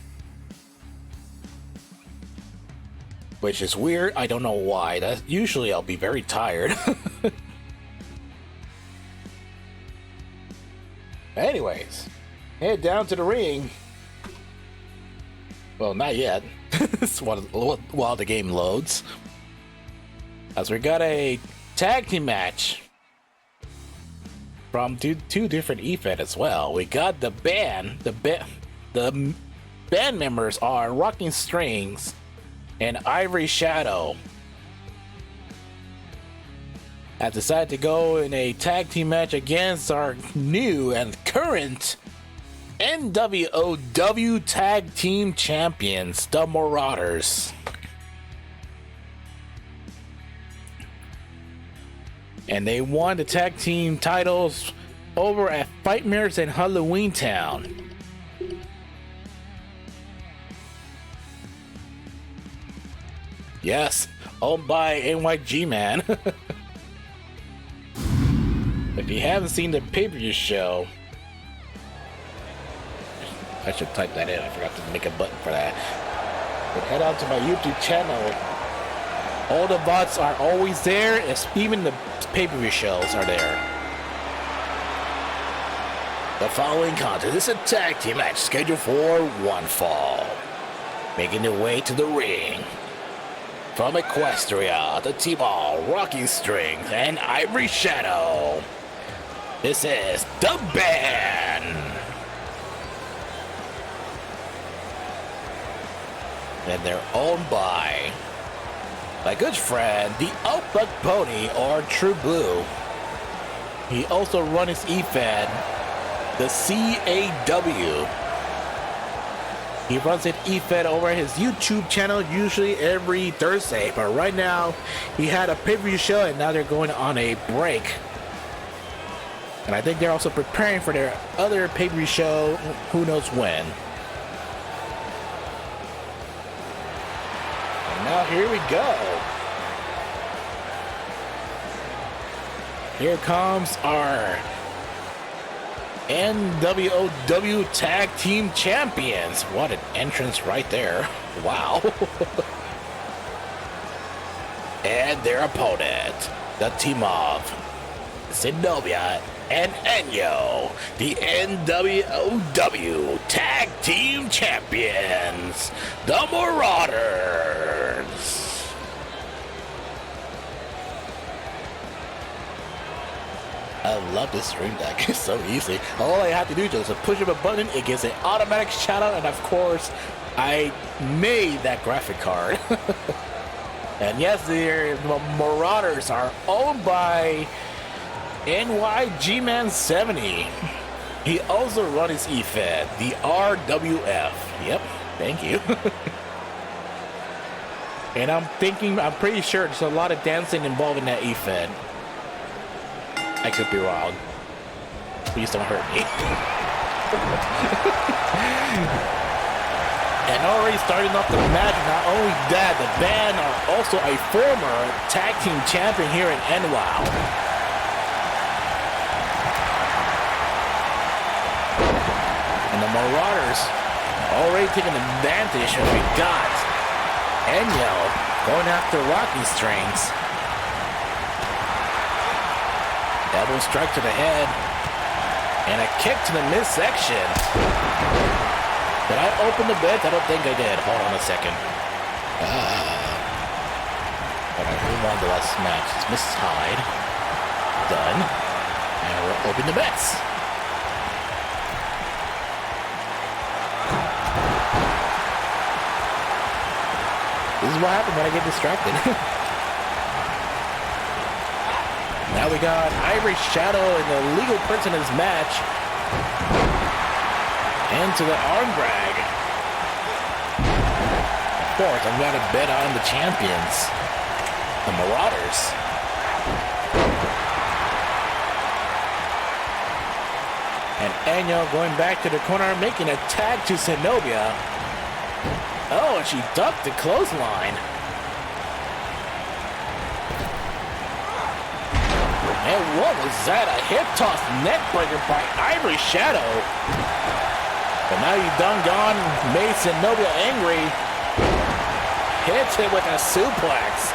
Which is weird. I don't know why. Usually I'll be very tired. Anyways, head down to the ring. Well, not yet. While the game loads. As we got a tag team match from two different E-Fed as well. We got the band. The band members are Rocking Strings and Ivory Shadow. Have decided to go in a tag team match against our new and current NWOW Tag Team Champions, the Marauders. And they won the tag team titles over at Fightmares in Halloween Town. Yes, owned by NYG Man. If you haven't seen the pay-per-view show, I should type that in. I forgot to make a button for that. But head out to my YouTube channel. All the bots are always there, as even the pay-per-view shows are there. The following contest is a tag team match scheduled for one fall. Making their way to the ring from Equestria, the T-Ball, Rocking Strings, and Ivory Shadow. This is the band. And they're owned by my good friend, the Outback Pony, or True Blue. He also runs his E-Fed, the CAW. He runs it E-Fed over his YouTube channel usually every Thursday, but right now he had a pay-per-view show and now they're going on a break. And I think they're also preparing for their other pay-per-view show, who knows when. And now here we go. Here comes our NWOW Tag Team Champions. What an entrance right there. Wow. And their opponent, the team of Zenobia and Enyo, the NWOW Tag Team Champions, the Marauders. I love this stream deck. It's so easy. All I have to do is just push up a button. It gives an automatic shout out, and of course, I made that graphic card. And yes, the Marauders are owned by NYG-Man 70. He also runs his E-Fed, the RWF. Yep, thank you. And I'm pretty sure there's a lot of dancing involved in that E-Fed. I could be wrong. Please don't hurt me. And already starting off the match, not only that, the band are also a former tag team champion here in NWOW. And the Marauders already taking advantage of we got Enyo going after Rocky Strings. Elbow strike to the head. And a kick to the midsection. Did I open the bed? I don't think I did. Hold on a second. Alright, who won the last match? It's Mrs. Hyde. Done. And we'll open the bets. This is what happens when I get distracted. Now we got Ivory Shadow in the legal prisoners match. Into the arm drag. Of course, I'm going to bet on the champions, the Marauders. And Enyo going back to the corner, making a tag to Zenobia. Oh, and she ducked the clothesline. And what was that? A hip toss neck breaker by Ivory Shadow. But now you done gone, made Zenobia angry. Hits it with a suplex.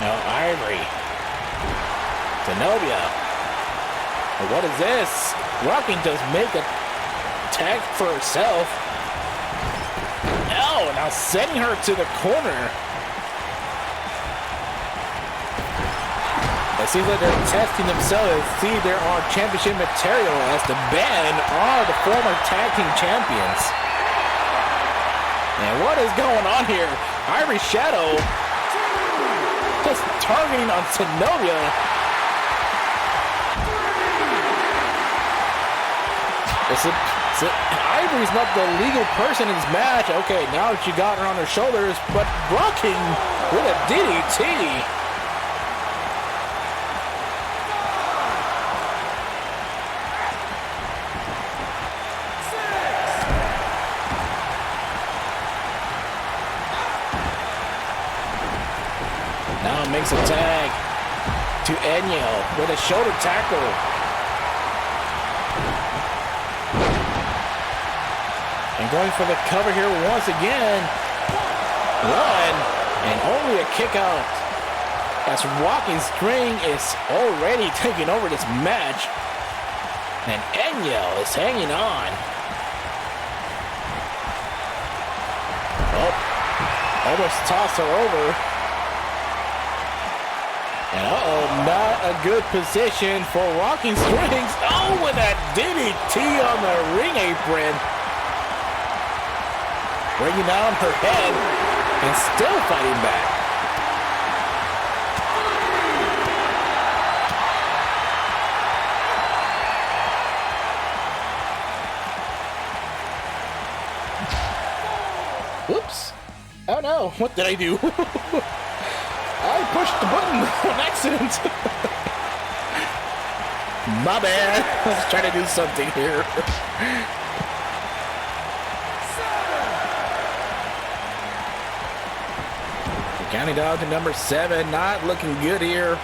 Now Ivory. Zenobia. What is this? Rocking does make a tag for herself. Oh, now sending her to the corner. It seems like they're testing themselves to see if there are championship material, as the band are the former tag team champions. And what is going on here? Ivory Shadow just targeting on Zenobia. Ivory's not the legal person in this match. Okay, now she got her on her shoulders, but blocking with a DDT. Now makes a tag to Enyo with a shoulder tackle. And going for the cover here once again. One, and only a kick out. As Walking String is already taking over this match. And Enyo is hanging on. Oh, almost tossed her over. And not a good position for Walking Strings. Oh, with that DDT on the ring apron. Bringing down her head and still fighting back. Oh no, what did I do? I pushed the button on accident. My bad. I was trying to do something here. We're counting down to number 7. Not looking good here.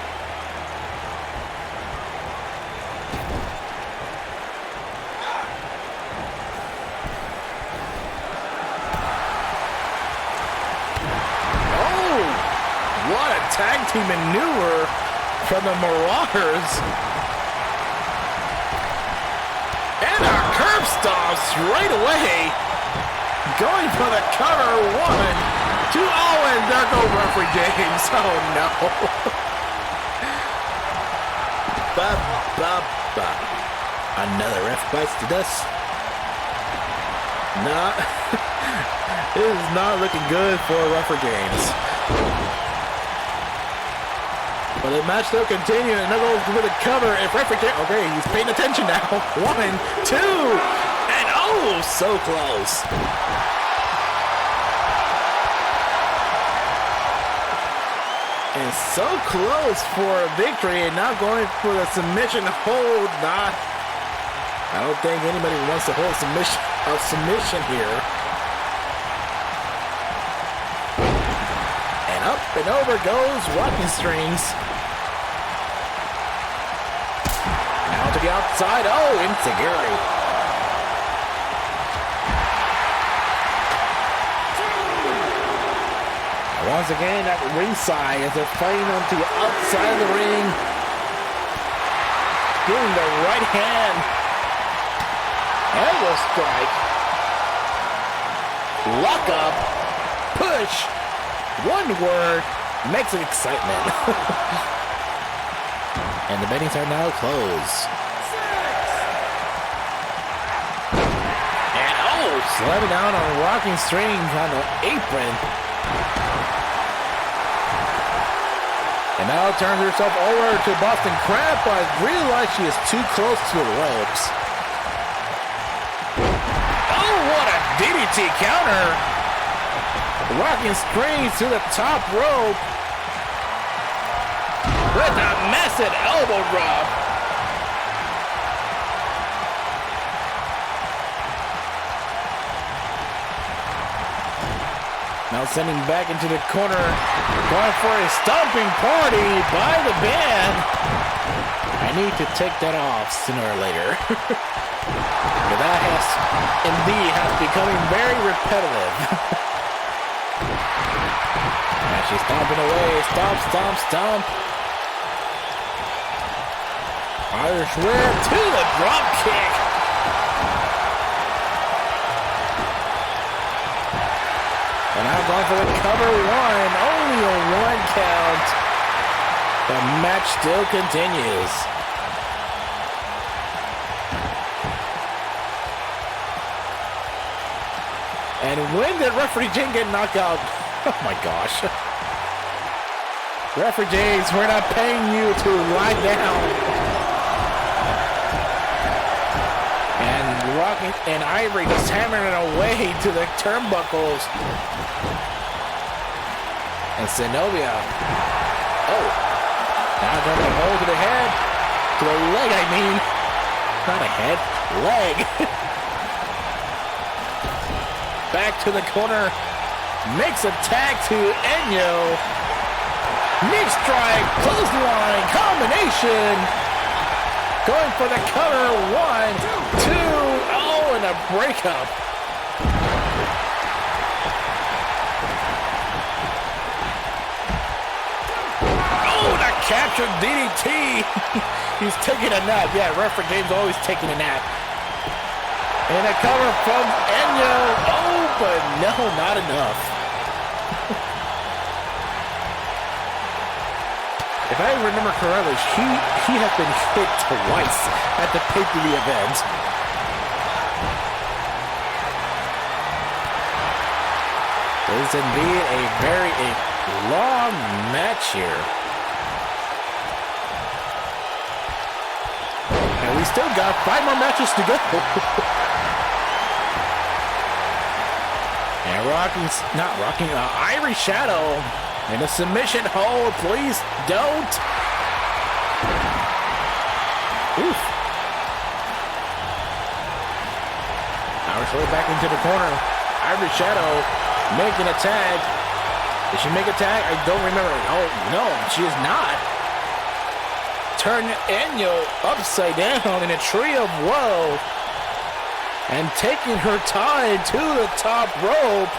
Tag team maneuver from the Marauders. And a curb stomp right away. Going for the cover. 1, 2, oh, and there go referee James. Oh no. Another ref bites the dust. Not. It is not looking good for referee James. But the match still continuing. And goes with a cover. If referee can't, okay, he's paying attention now. 1, 2, and oh, so close. And so close for a victory, and now going for the submission hold. Not. I don't think anybody wants to hold submission here. And up and over goes walking strings. Now to the outside. Oh, insecurity. Once again at ringside as they're fighting onto the outside of the ring. Doing the right hand. Elbow strike. Lock up. Push. One word makes it excitement. And the bettings are now closed. And oh, slamming down on rocking strings on the apron. And now turns herself over to Boston Crab, but realizes she is too close to the ropes. Oh, what a DDT counter! Rocking strings to the top rope with a massive elbow drop. Now sending back into the corner, going for a stomping party by the band. I need to take that off sooner or later. But that has becoming very repetitive. Now she's stomping away, stomp, stomp, stomp. Irish whip to the drop kick. And now going for the cover 1, only a 1 count. The match still continues. And when did referee Jane get knocked out? Oh my gosh. Referee James, we're not paying you to lie down. Rocking and Ivory just hammering it away to the turnbuckles. And Zenobia. Oh. Now going to hold to the head. To the leg, I mean. Not a head. Leg. Back to the corner. Makes a tag to Enyo. Knee strike. Clothesline. Combination. Going for the cover. 1, 2. Oh, and a breakup. Oh, the captured DDT. He's taking a nap. Yeah, referee James always taking a nap. And a cover from Enyo. Oh, but no, not enough. If I remember correctly, he had been hit twice at the pay-per-view event. It is indeed a very long match here. And we still got 5 more matches to go. And Ivory Shadow in a submission hold. Please don't. Oof. Irish roll back into the corner. Ivory Shadow making a tag. Did she make a tag? I don't remember. Oh, no, she is not. Turn Enyo upside down in a tree of woe. And taking her tie to the top rope.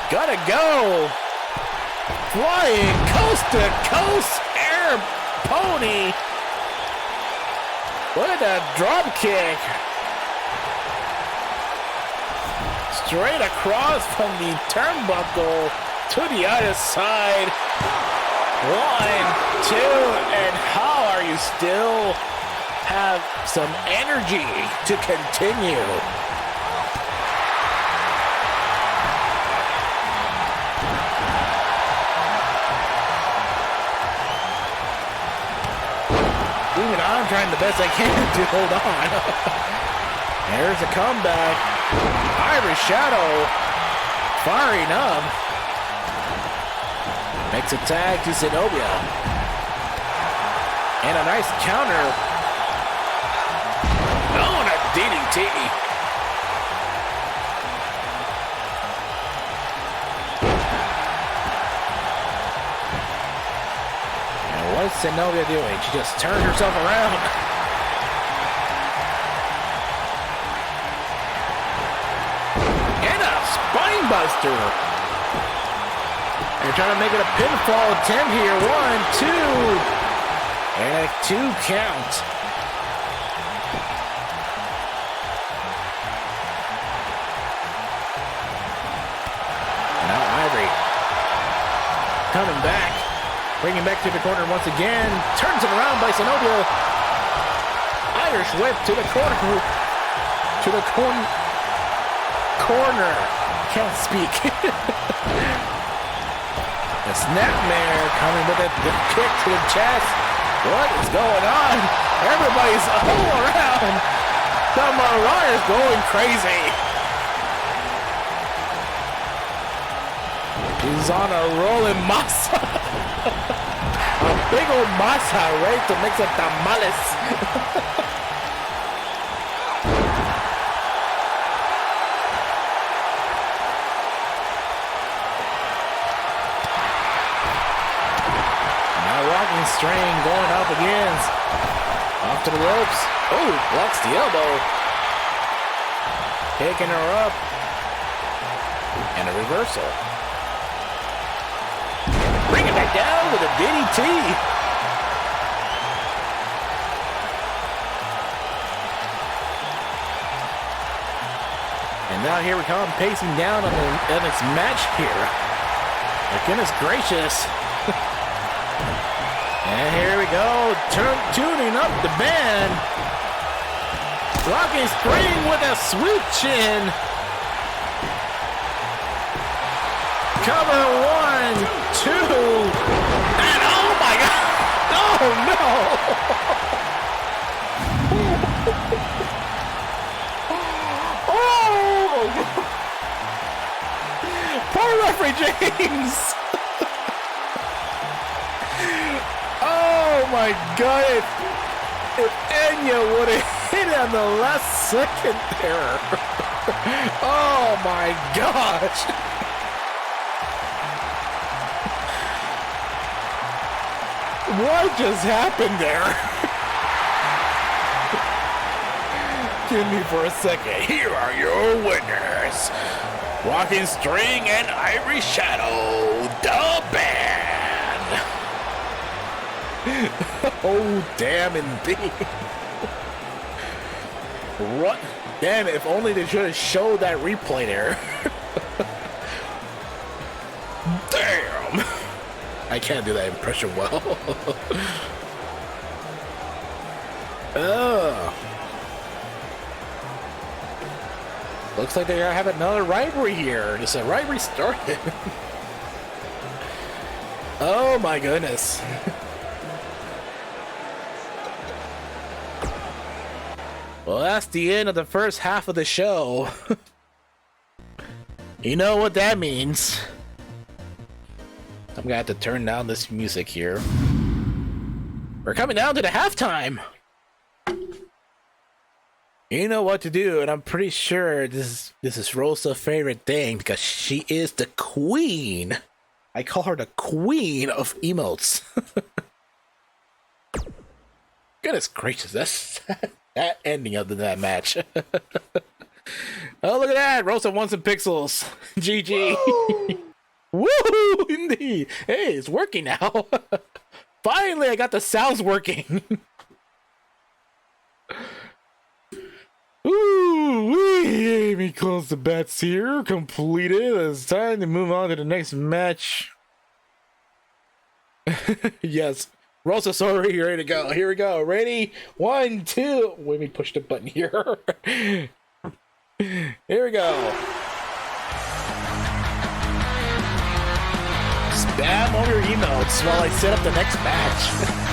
Gotta go. Flying coast to coast air pony. What a drop kick. Straight across from the turnbuckle to the other side. 1, 2, and how are you still have some energy to continue? Even I'm trying the best I can to hold on. There's a comeback. Ivory Shadow firing up. Makes a tag to Zenobia. And a nice counter. Oh, and a DDT. And what's Zenobia doing? She just turned herself around. Buster. They're trying to make it a pinfall attempt here. 1, 2. And a 2 count. Now Ivory coming back. Bringing back to the corner once again. Turns it around by Zenobia. Irish whip to the corner. To the corner. Can't speak. The snapmare coming with a kick to the chest. What is going on? Everybody's all around. The Marauders going crazy. He's on a rolling masa. A big old masa ready to mix up tamales. Strain going up against. Off to the ropes. Oh, blocks the elbow. Picking her up. And a reversal. Bring it back down with a DDT. And now here we come, pacing down on the next match here. My goodness gracious. And here we go, tuning up the band. Rocking spring with a sweet chin. Cover 1, 2. And oh my God. Oh no. Oh. Poor referee James. Oh my God, if Enyo would have hit on the last second there. Oh my gosh. What just happened there? Give me for a second. Here are your winners. Walking String and Ivory Shadow, the band. Oh, damn indeed. What? Damn, if only they should have showed that replay there. Damn. I can't do that impression well. Looks like they have another rivalry here. It's a rivalry started. Oh my goodness. Well, that's the end of the first half of the show. You know what that means. I'm gonna have to turn down this music here. We're coming down to the halftime. You know what to do, and I'm pretty sure this is Rosa's favorite thing because she is the queen. I call her the queen of emotes. Goodness gracious, that's that ending of that match. Oh, look at that! Rosa won some pixels. GG. Woo! Indeed. Hey, it's working now. Finally, I got the sounds working. Ooh, let me close the bets here. Completed. It's time to move on to the next match. Yes. Rosa, sorry, ready to go. Here we go. Ready? 1, 2. Let me push the button here. Here we go. Spam all your emotes while I set up the next match.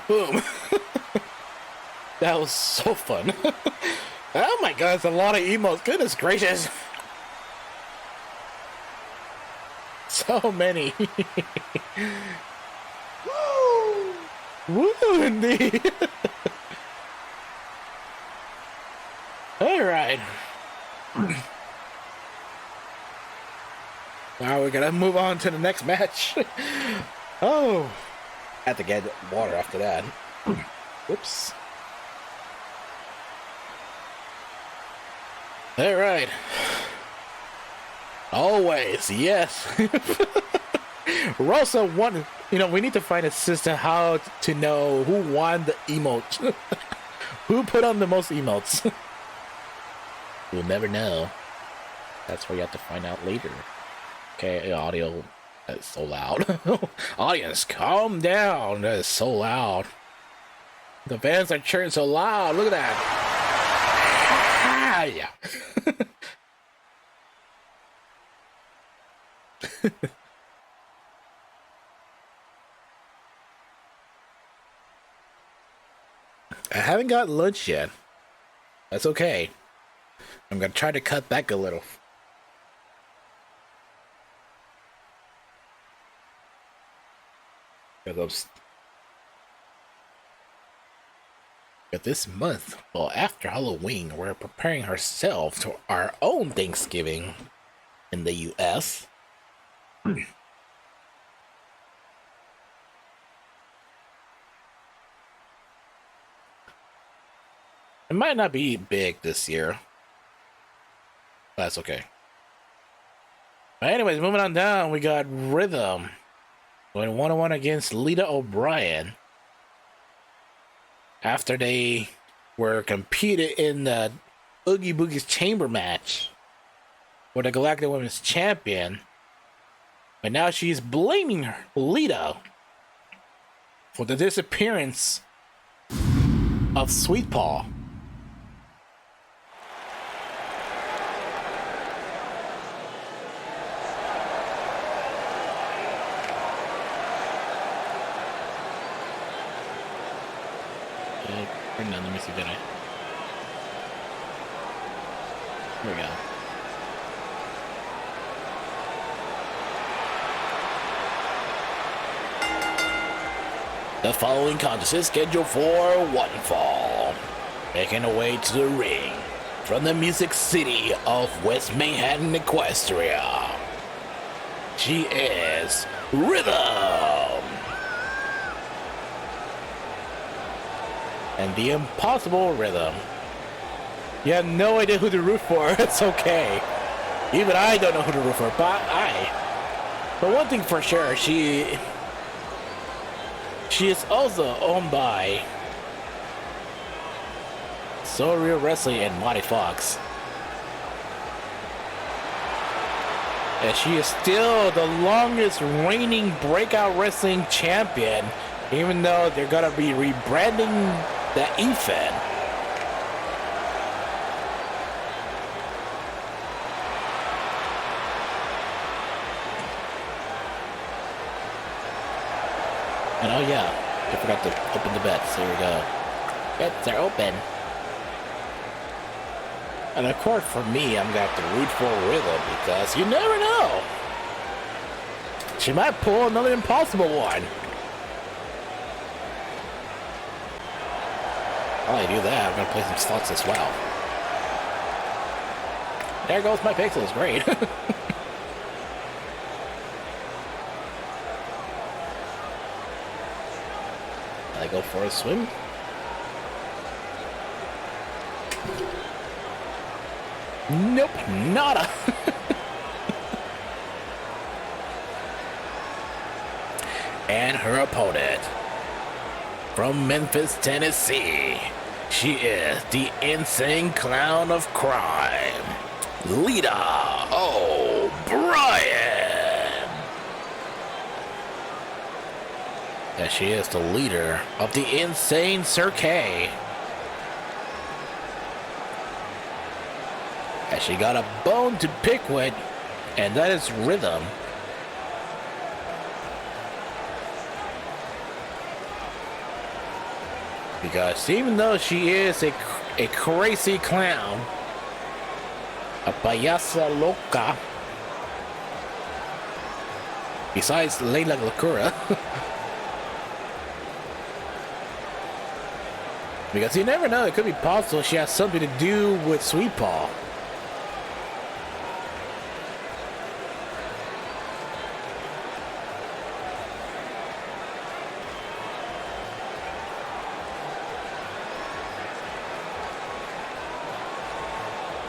Boom. That was so fun. Oh my god, it's a lot of emotes. Goodness gracious. So many. Woo! Woo, indeed. Alright. Now we're gonna move on to the next match. Oh. Had to get water after that. Whoops. Alright. Always, yes. Rosa won. You know, we need to find a system how to know who won the emote. Who put on the most emotes. We'll never know. That's what you have to find out later. Okay, audio. That's so loud. Audience, calm down. That is so loud. The fans are cheering so loud. Look at that. Ah, yeah. I haven't got lunch yet. That's okay. I'm gonna try to cut back a little. But this month, well, after Halloween, we're preparing ourselves to our own Thanksgiving in the U.S. It might not be big this year. That's okay. But anyways, moving on down, we got Rhythm going 1-1 against Lita O'Brien. After they were competed in the Oogie Boogie's Chamber match for the Galactic Women's Champion. But now she's blaming Lita for the disappearance of Sweet Paw. Fernando, let me see, did I? Here we go. The following contest is scheduled for one fall. Making her way to the ring from the Music City of West Manhattan, Equestria. She is Rhythm. And the Impossible Rhythm. You have no idea who to root for. It's okay. Even I don't know who to root for, but one thing for sure, she is also owned by So Real Wrestling and Monty Fox. And she is still the longest reigning breakout wrestling champion, even though they're gonna be rebranding the E-Fed. And oh yeah, I forgot to open the bets. Here we go. Bets are open. And of course, for me, I'm gonna have to root for Rhythm because you never know. She might pull another impossible one. While I do that, I'm gonna play some slots as well. There goes my pixels. Great. I go for a swim. Nope, nada. And her opponent from Memphis, Tennessee, she is the insane clown of crime, Lita O'Brien. And she is the leader of the Insane Cirque. And she got a bone to pick with, and that is Rhythm. Because even though she is a crazy clown, a payasa loca, besides Leila Lacura, because you never know, it could be possible she has something to do with Sweet Paw.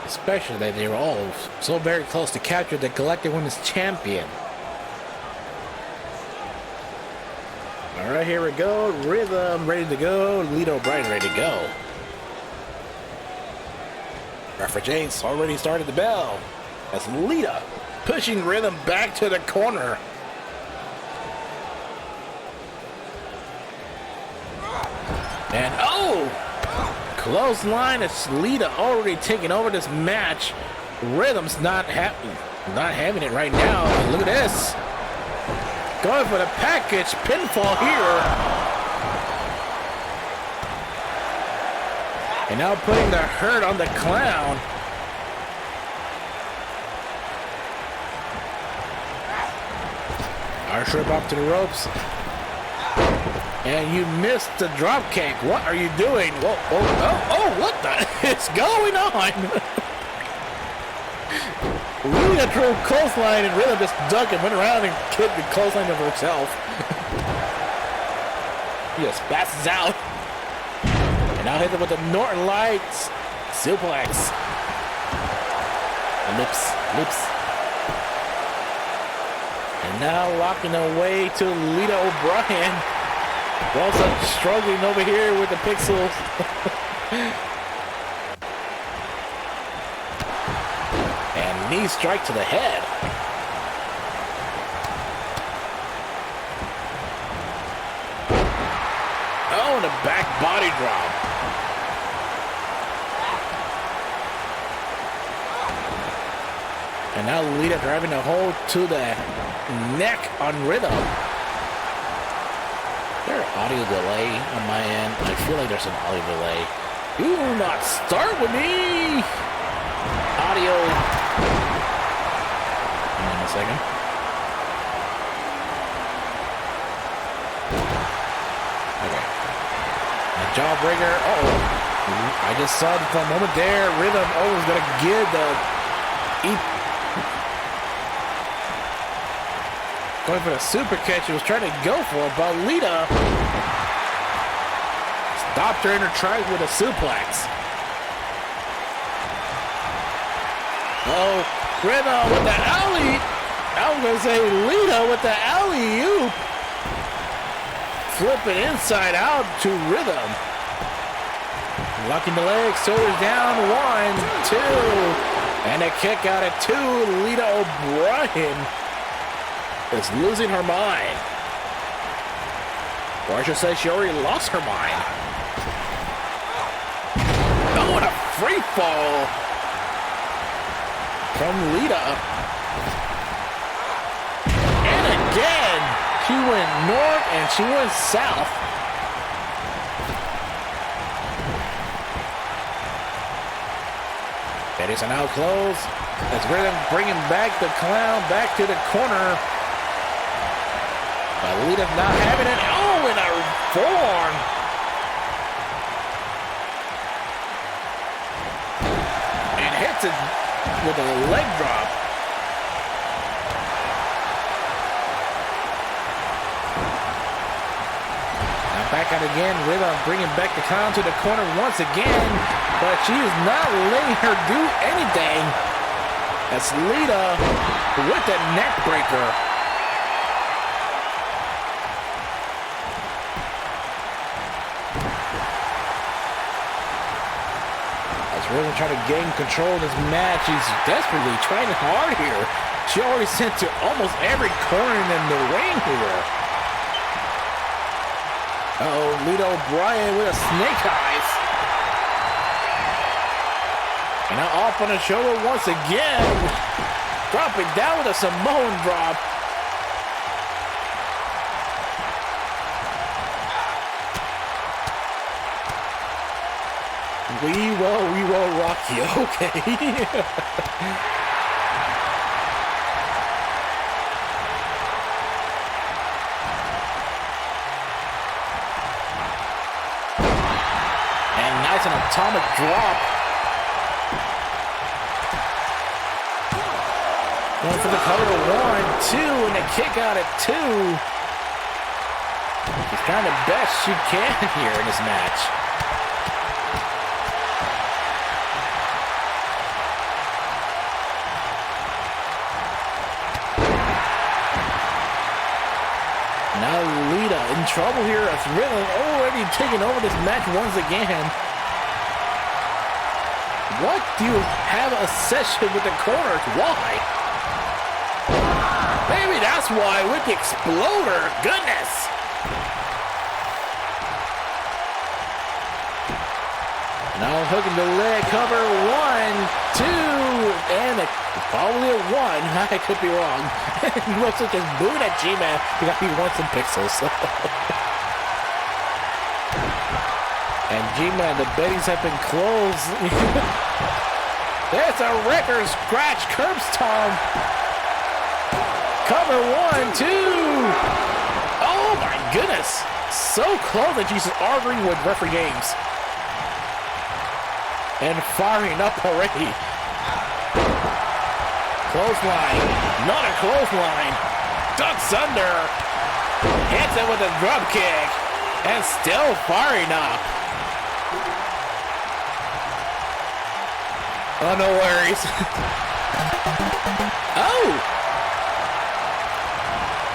Especially that they were all so very close to capture the Galactic Women's Champion. Alright, here we go. Rhythm ready to go. Lita O'Brien ready to go. Referee James already started the bell. That's Lita pushing Rhythm back to the corner. And oh! Close line. It's Lita already taking over this match. Rhythm's not having it right now. Look at this. Going for the package pinfall here. And now putting the hurt on the clown. Our trip up to the ropes. And you missed the drop kick. What are you doing? Whoa, oh, what the is going on? Lita threw clothesline and really just ducked and went around and kicked the clothesline of herself. He just passes out. And now hit him with the Norton Lights. Suplex. Lips. And now locking away to Lita O'Brien. Also struggling over here with the pixels. And knee strike to the head. Oh, and a back body drop. And now Lita driving the hold to the neck on Rhythm. Is there an audio delay on my end? I feel like there's an audio delay. Do not start with me! Audio. Hang on a second. Okay. A jawbreaker. Uh-oh. I just saw it for a moment there. Rhythm. Oh, is going to give the... Going for the super catch. He was trying to go for it, but Lita stopped her in her tracks with a suplex. Oh, Rhythm with the alley. I was going to say Lita with the alley-oop. Flipping inside out to Rhythm. Locking the legs, shoulders down. 1, 2. And a kick out at 2. Lita O'Brien is losing her mind. Or I should say she already lost her mind. Oh, what a free fall from Lita. And again, she went north and she went south. That is an out close. As Rhythm bringing back the clown back to the corner. But Lita not having it. Oh, and a forearm. And hits it with a leg drop. Now back out again. Rhythm bringing back the clown to the corner once again. But she is not letting her do anything. That's Lita with the neck breaker. Really trying to gain control of this match. She's desperately trying hard here. She already sent to almost every corner in the ring here. Uh-oh, Lita O'Brien with a snake eyes. And now off on the shoulder once again. Dropping down with a Samoan drop. We will rock you, okay? And nice an atomic drop. Going for the cover to 1, 2, and a kick out at 2. She's trying the best she can here in this match. Now Lita in trouble here as Rhythm already taking over this match once again. What do you have a session with the corners? Why? Maybe that's why with the exploder. Goodness. Now hooking the leg cover. 1, 2, and probably a 1. I could be wrong. He looks like his boot at G-Man. He wants some pixels. And G-Man, the bettings have been closed. There's a record scratch curb stomp. Cover 1, 2. Oh my goodness. So close that she's arguing with referee games. And firing up already. Clothesline. Not a clothesline. Ducks under. Hits it with a drum kick. And still firing up. Oh, no worries. Oh!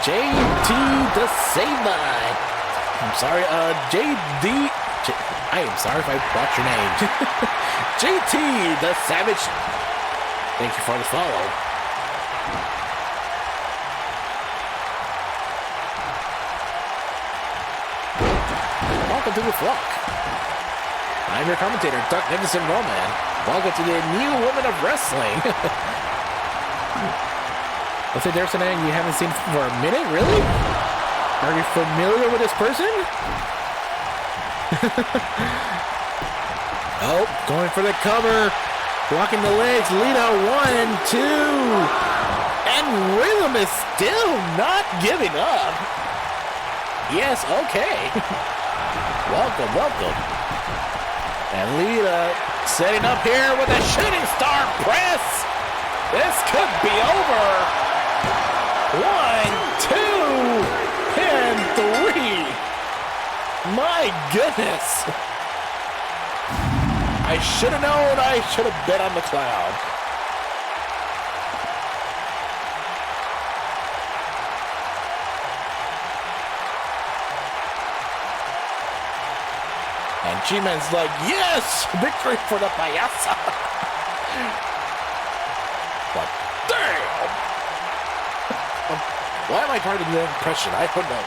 JT the Saber. I'm sorry, JD. I am sorry if I bought your name. JT the Savage. Thank you for the follow. Welcome to the flock. I'm your commentator, Duck Nicholson Roman. Welcome to the new woman of wrestling. Let's say there's something you haven't seen for a minute, really? Are you familiar with this person? Oh, going for the cover. Blocking the legs. Lita, 1, 2. And Rhythm is still not giving up. Yes, okay. Welcome, welcome. And Lita setting up here with a shooting star press. This could be over. 1, 2, and 3. My goodness. I should have known. I should have bet on the cloud. And G-Man's like, yes! Victory for the Payaso! But damn! Why am I trying to do that impression? I don't know.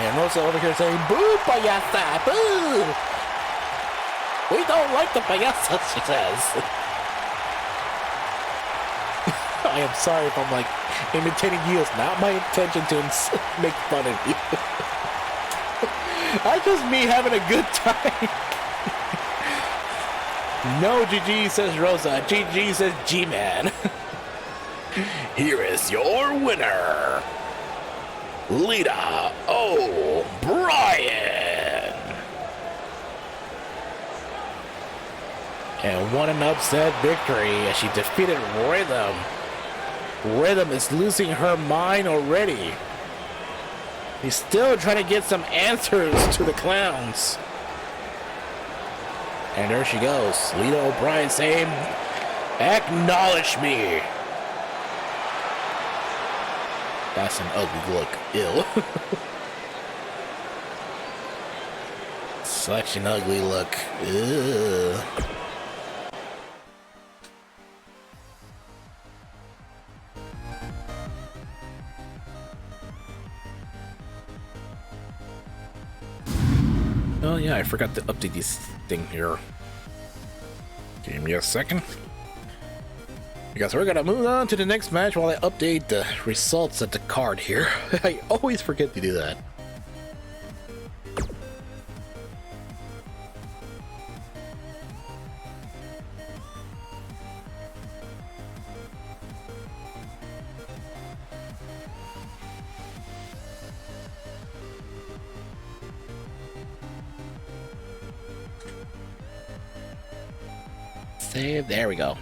And Rosa over here saying, boo, Payasa! Boo! We don't like the Payasa, she says. I am sorry if I'm like imitating you. It's not my intention to make fun of you. I just me having a good time. No, GG, says Rosa. GG, says G-Man. Here is your winner, Lita O'Brien. And won an upset victory as she defeated Rhythm. Rhythm is losing her mind already. He's still trying to get some answers to the clowns. And there she goes. Lita O'Brien saying, acknowledge me. That's an ugly look. Ew. Such an ugly look. Ew. Oh yeah, I forgot to update this thing here. Give me a second. Because we're gonna move on to the next match while I update the results at the card here. I always forget to do that. Save, there we go.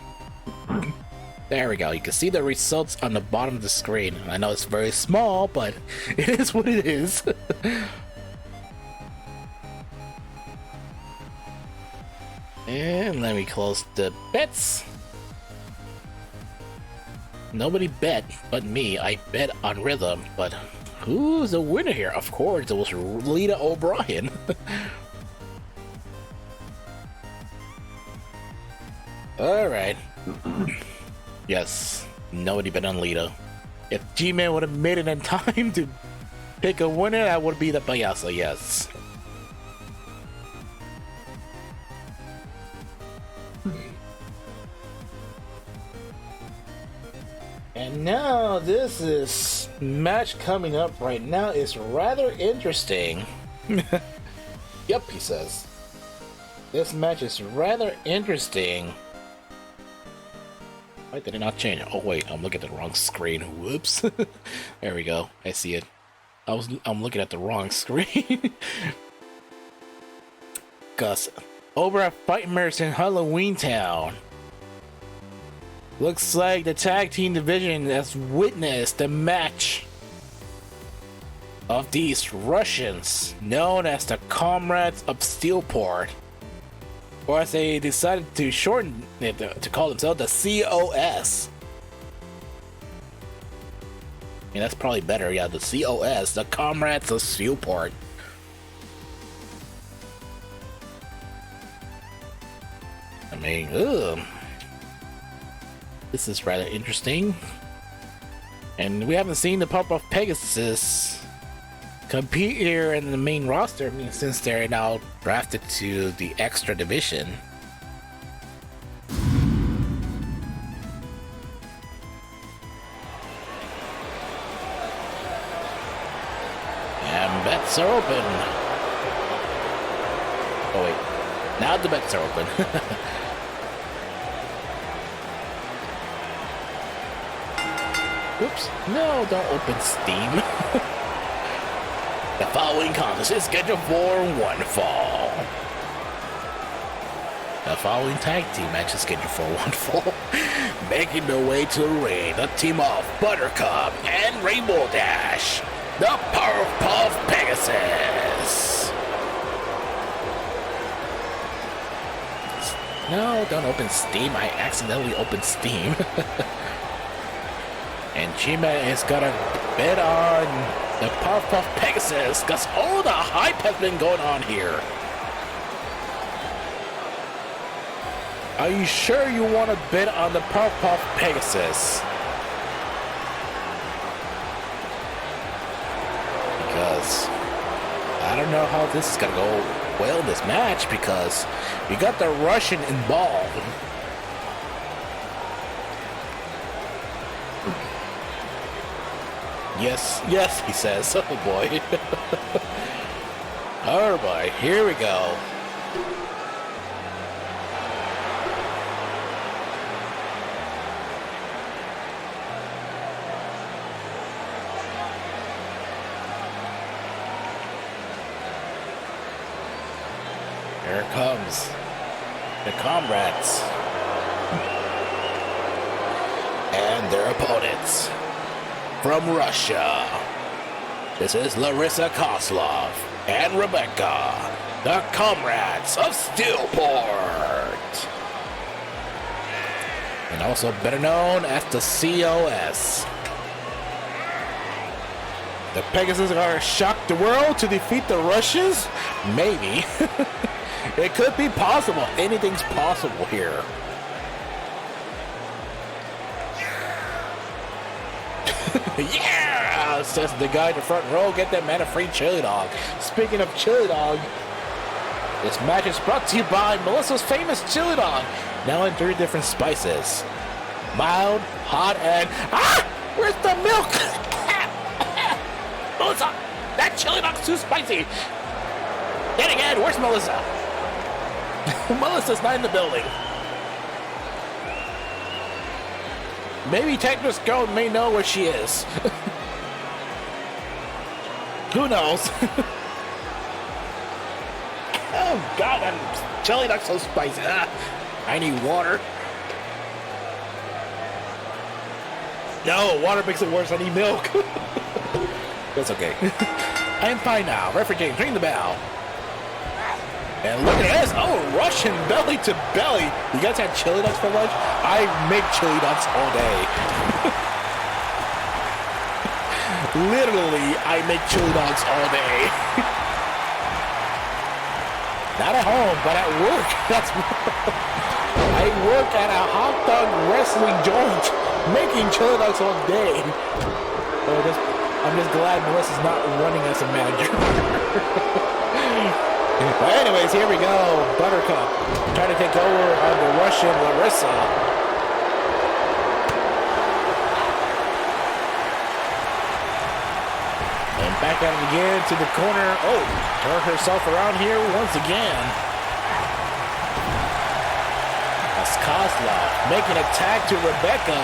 There we go. You can see the results on the bottom of the screen. I know it's very small, but it is what it is. And let me close the bets. Nobody bet but me. I bet on Rhythm, but who's the winner here? Of course, it was Lita O'Brien. Alright. Yes, nobody bet on Lita. If G-Man would have made it in time to pick a winner, that would be the Payaso, yes. And now this is match coming up right now is rather interesting. Yep, he says. This match is rather interesting. Why did it not change? Oh wait, I'm looking at the wrong screen. Whoops. There we go. I see it. I'm looking at the wrong screen. Gus, over at Fightmares in Halloween Town. Looks like the tag team division has witnessed the match of these Russians known as the Comrades of Steelport, or as they decided to shorten it to call themselves the COS. I mean, that's probably better, yeah, the COS, the Comrades of Steelport. I mean, this is rather interesting. And we haven't seen the PowerPuff Pegasus compete here in the main roster, I mean, since they're now drafted to the extra division. And bets are open. Oh wait, now the bets are open. Oops, no, don't open Steam. The following contest is scheduled for one fall. The following tag team match is scheduled for one fall. Making their way to the ring, the team of Buttercup and Rainbow Dash, the PowerPuff Pegasus. No, don't open Steam. I accidentally opened Steam. And Shimmer is gonna bet on the PowerPuff Pegasus, because all the hype has been going on here. Are you sure you want to bet on the PowerPuff Pegasus? Because I don't know how this is gonna go well in this match, because you got the Russian involved. Yes, yes, he says. Oh boy. Oh boy, here we go. Here comes the Comrades and their opponents. From Russia, this is Larissa, Kozlov, and Rebekka, the Comrades of Steelport. And also better known as the COS. The Pegasus are gonna shock the world to defeat the Russians? Maybe. It could be possible. Anything's possible here. Yeah, says the guy in the front row. Get that man a free chili dog. Speaking of chili dog, this match is brought to you by Melissa's famous chili dog, now in 3 different spices: mild, hot, and where's the milk? Melissa, that chili dog's too spicy. Yet again, where's Melissa? Melissa's not in the building. Maybe Techno's girl may know where she is. Who knows? Oh god, that chili dog's so spicy. I need water. No, water makes it worse. I need milk. That's okay. I'm fine now. Refrigerator, ring the bell. And look at this. Oh, Russian belly to belly. You guys had chili dogs for lunch? I make chili dogs all day. Literally, I make chili dogs all day. Not at home, but at work. That's I work at a hot dog wrestling joint making chili dogs all day. I'm just glad Melissa's not running as a manager. But anyways, here we go. Buttercup trying to take over on the Russian Larissa. Back at it again to the corner. Oh, turn herself around here once again. That's Kozlov making a tag to Rebekka.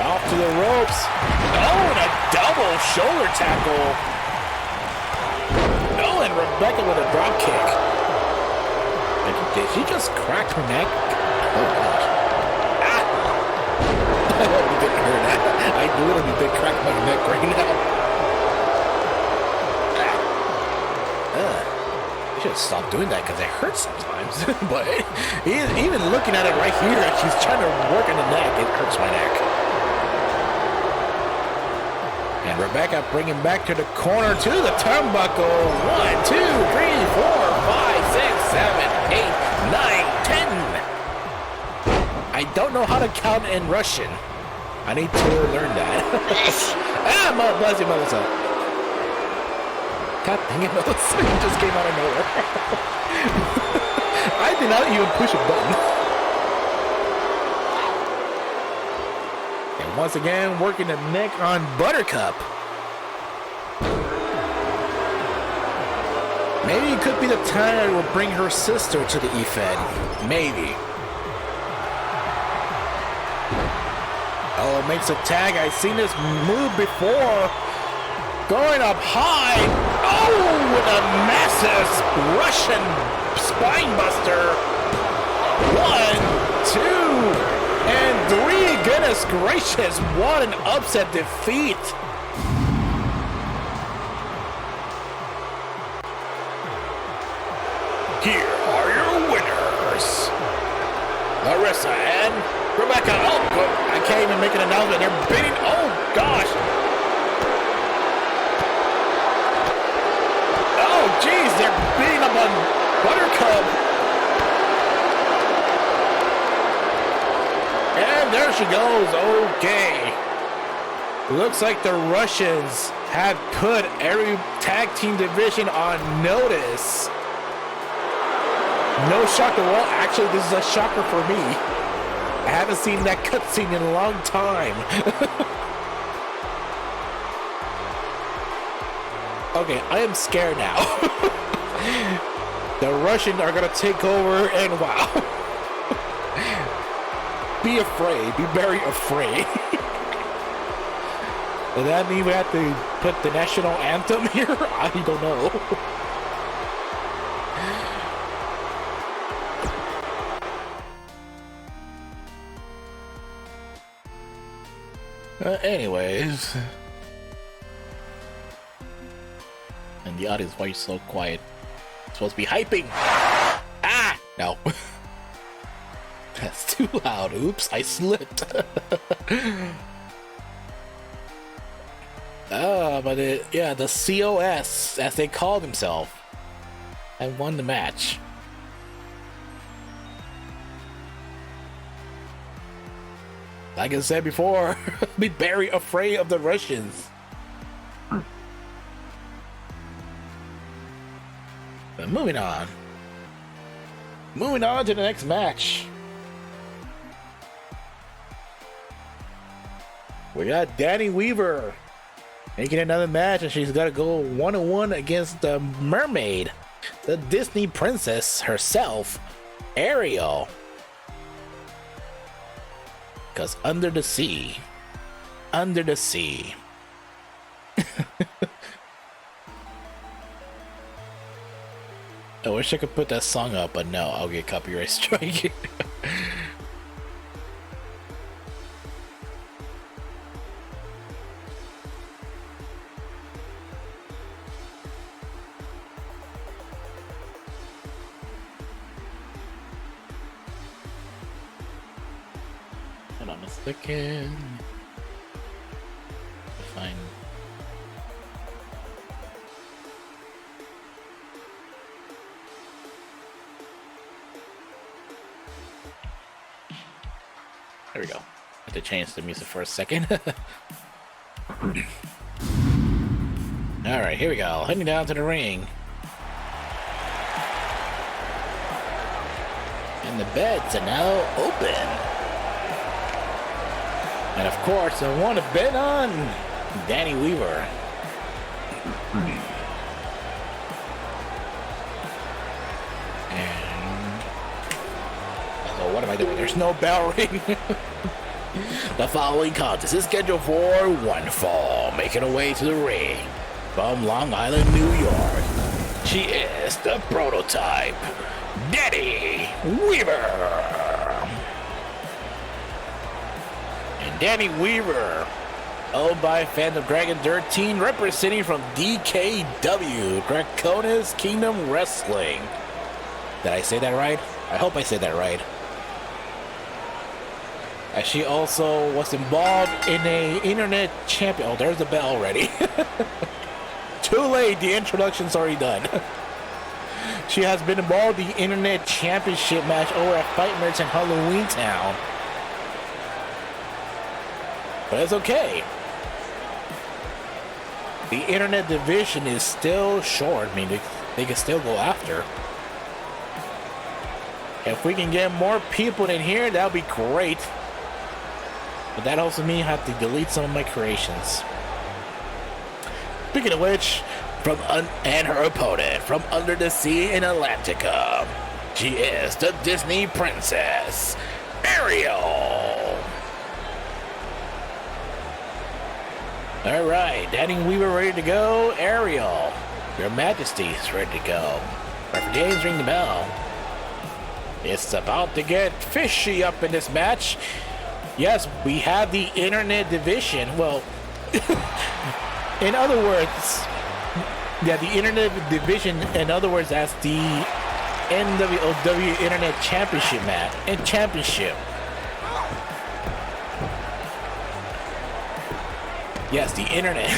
Off to the ropes. Oh, and a double shoulder tackle. Oh, and Rebekka with a drop kick. Did she just crack her neck? Oh, gosh. Ah! I hope you didn't hear that. I literally did crack my neck right now. I should stop doing that because it hurts sometimes. But even looking at it right here, she's trying to work on the neck. It hurts my neck. And Rebekka bringing back to the corner to the turnbuckle. 1, 2, 3, 4, 5, 6, 7, 8, 9, 10. I don't know how to count in Russian. I need to learn that. Bless you, Melissa. God dang it, Melissa. You just came out of nowhere. I did not even push a button. And once again, working the neck on Buttercup. Maybe it could be the time that will bring her sister to the EFED. Maybe. Oh, makes a tag. I've seen this move before. Going up high. Oh, with a massive Russian spine buster. 1, 2, and 3. Goodness gracious. What an upset defeat. Here are your winners. Larissa and Rebekka. Oh, good. I can't even make an announcement. They're beating. Oh, gosh. Oh, geez. They're beating up on Buttercup. And there she goes. Okay. Looks like the Russians have put every tag team division on notice. No shocker. Well, actually, this is a shocker for me. I haven't seen that cutscene in a long time. Okay, I am scared now. The Russians are gonna take over, and wow. Be afraid. Be very afraid. Does that mean we have to put the national anthem here? I don't know. Anyways. And the audience, why are you so quiet? You're supposed to be hyping. Ah! No. That's too loud. Oops, I slipped. But the COS, as they call themselves, have won the match. Like I said before, be very afraid of the Russians. But moving on. Moving on to the next match. We got Dani Weaver making another match, and she's got to go 1-on-1 against the mermaid, the Disney princess herself, Ariel. Because under the sea. I wish I could put that song up, but no, I'll get copyright strike. Hold on a second. Fine. There we go. I had to change the music for a second. Alright, here we go. Heading down to the ring. And the beds are now open. And of course, I want to bet on Dani Weaver. And so what am I doing? There's no bell ring. The following contest is scheduled for one fall, making her way to the ring from Long Island, New York. She is the prototype, Dani Weaver. And Dani Weaver, owned by fans of Dragon 13, representing from DKW, Draconis Kingdom Wrestling. Did I say that right? I hope I said that right. As she also was involved in a internet champion. Oh, there's the bell already. Too late, the introduction's already done. She has been involved in the internet championship match over at Fight Nerds in Halloween Town. But it's okay. The internet division is still short. I mean, they can still go after. If we can get more people in here, that would be great. But that also means I have to delete some of my creations. Speaking of which, and her opponent from under the sea in Atlantica, she is the Disney princess, Ariel. Alright, Dani Weaver ready to go. Ariel, Your Majesty is ready to go. Referee James, ring the bell. It's about to get fishy up in this match. Yes, we have the internet division. Well, in other words, yeah, the internet division, in other words, that's the NWOW Internet Championship match and championship. Yes, the internet.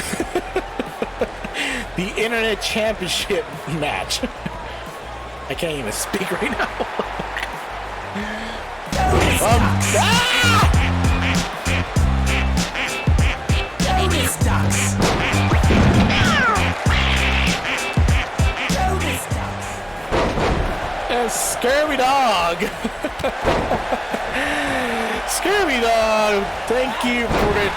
The internet championship match. I can't even speak right now. And Scurvy Dog. Scurvy Dog, thank you for the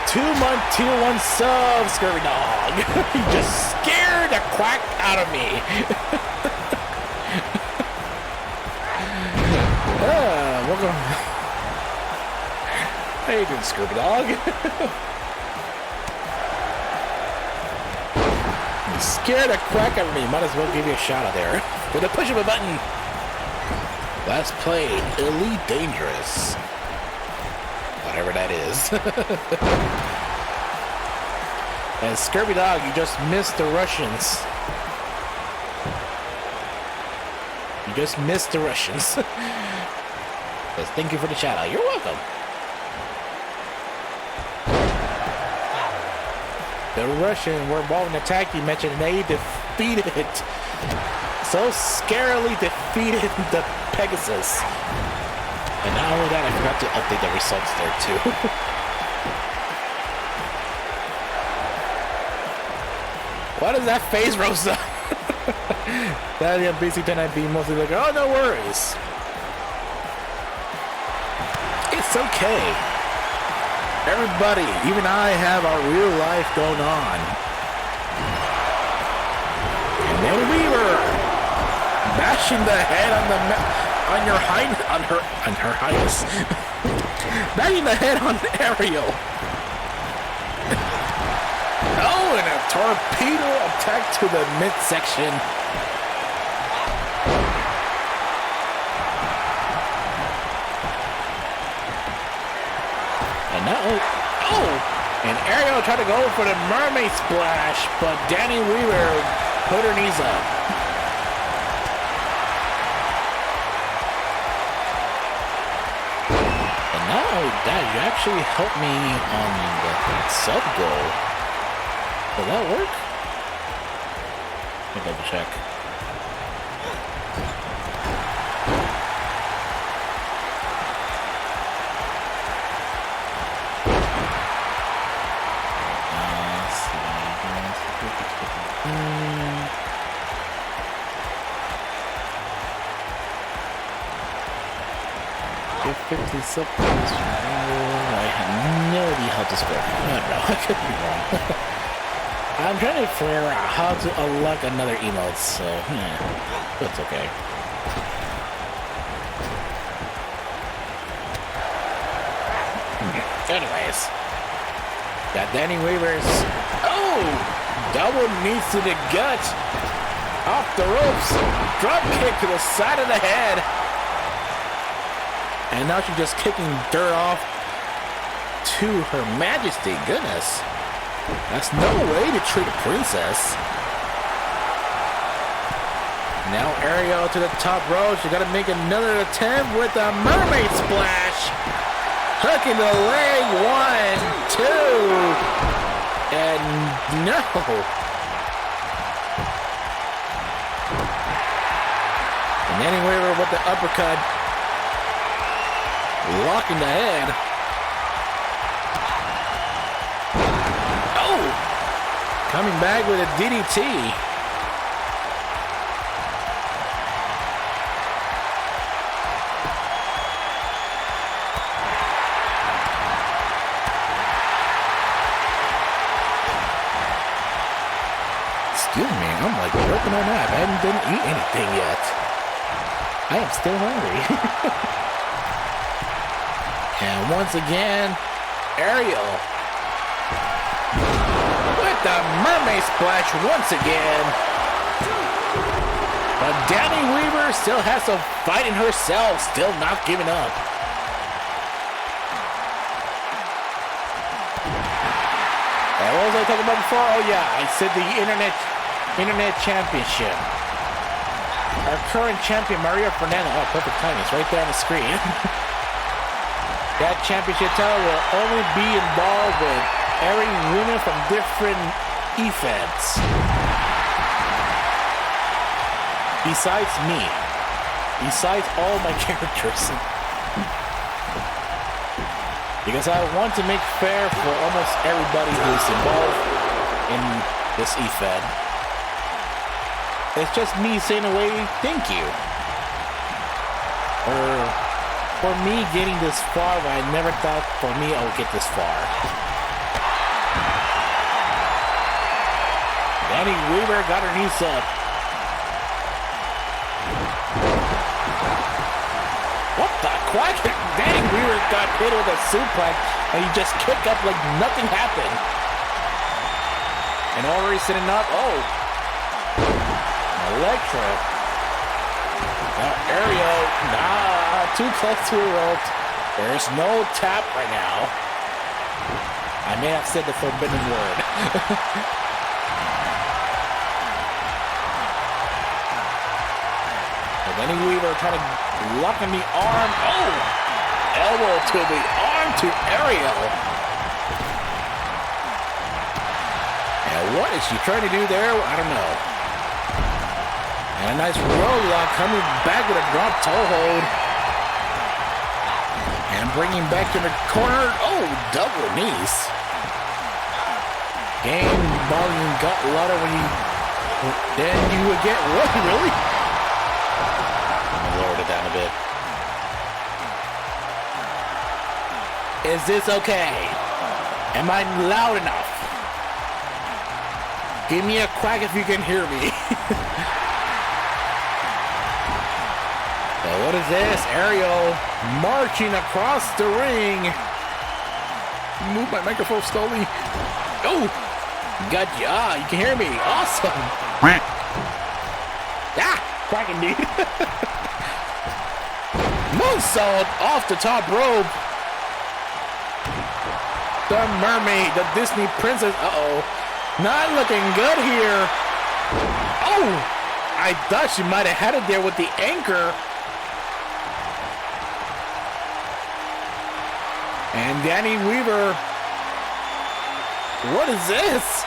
2-month tier 1 sub, Scurvy Dog. You just scared the quack out of me. Welcome. How you doing, Scurvy Dog? You scared the quack out of me. Might as well give you a shout out there. With a push of a button. Last played Elite Dangerous. Whatever that is. And Scurvy Dog, you just missed the Russians. You just missed the Russians. Yes, thank you for the shout out. You're welcome. The Russians were involved in an attack you mentioned, and they defeated it. So scarily defeated the Pegasus. And not only that, I forgot to update the results there too. What is that face, Rosa? That NBC tonight be mostly like, oh, no worries. It's okay. Everybody, even I, have our real life going on. And then Weaver bashing the head on the on her highness. Banging the head on Ariel. Oh, and a torpedo attack to the midsection. And now, and Ariel tried to go for the mermaid splash, but Dani Weaver put her knees up. Now that you actually helped me on the sub goal. Will that work? Let me double check. Get 50 supplements. I have no idea how to score. I don't know. I could be wrong. I'm trying to figure out how to unlock another emote, so that's okay. Anyways, got Dani Weaver's double knees to the gut, off the ropes, drop kick to the side of the head, and now she's just kicking dirt off to Her Majesty. Goodness. That's no way to treat a princess. Now Ariel to the top row. She got to make another attempt with a mermaid splash. Hooking the leg. 1, 2. And no. And Dani Weaver with the uppercut. Locking the head. Coming back with a DDT. Excuse me, I'm like working on that. I didn't eat anything yet. I am still hungry. And once again, Ariel. The mermaid splash once again. But Dani Weaver still has to fight in herself, still not giving up. And what was I talking about before? Oh yeah, I said the internet championship. Our current champion, Fernando. Oh, perfect timing. It's right there on the screen. That championship title will only be involved with every winner from different events. Besides me. Besides all my characters. Because I want to make fair for almost everybody who's involved in this event. It's just me saying away, thank you. Or for me getting this far when I never thought for me I would get this far. Dani Weaver got her knees up. What the quack? Dani Weaver got hit with a suplex and he just kicked up like nothing happened. And Ivory sitting up. Oh. Electro. Now Ariel. Nah. Too close to the rope. There's no tap right now. I may have said the forbidden word. Dani Weaver trying to lock in the arm. Oh! Elbow to the arm to Ariel. And what is she trying to do there? I don't know. And a nice roadlock coming back with a drop toe hold. And bringing back to the corner. Oh, double knees. Game volume got louder when you... Then you would get... What? Really? Lowered it down a bit. Is this okay? Am I loud enough? Give me a quack if you can hear me. So what is this? Ariel marching across the ring. Move my microphone slowly. Oh! Got you. Ah, you can hear me. Awesome. Ah! Quack indeed. Moonsault off the top rope. The mermaid, the Disney princess. Uh-oh. Not looking good here. Oh! I thought she might have had it there with the anchor. And Dani Weaver. What is this?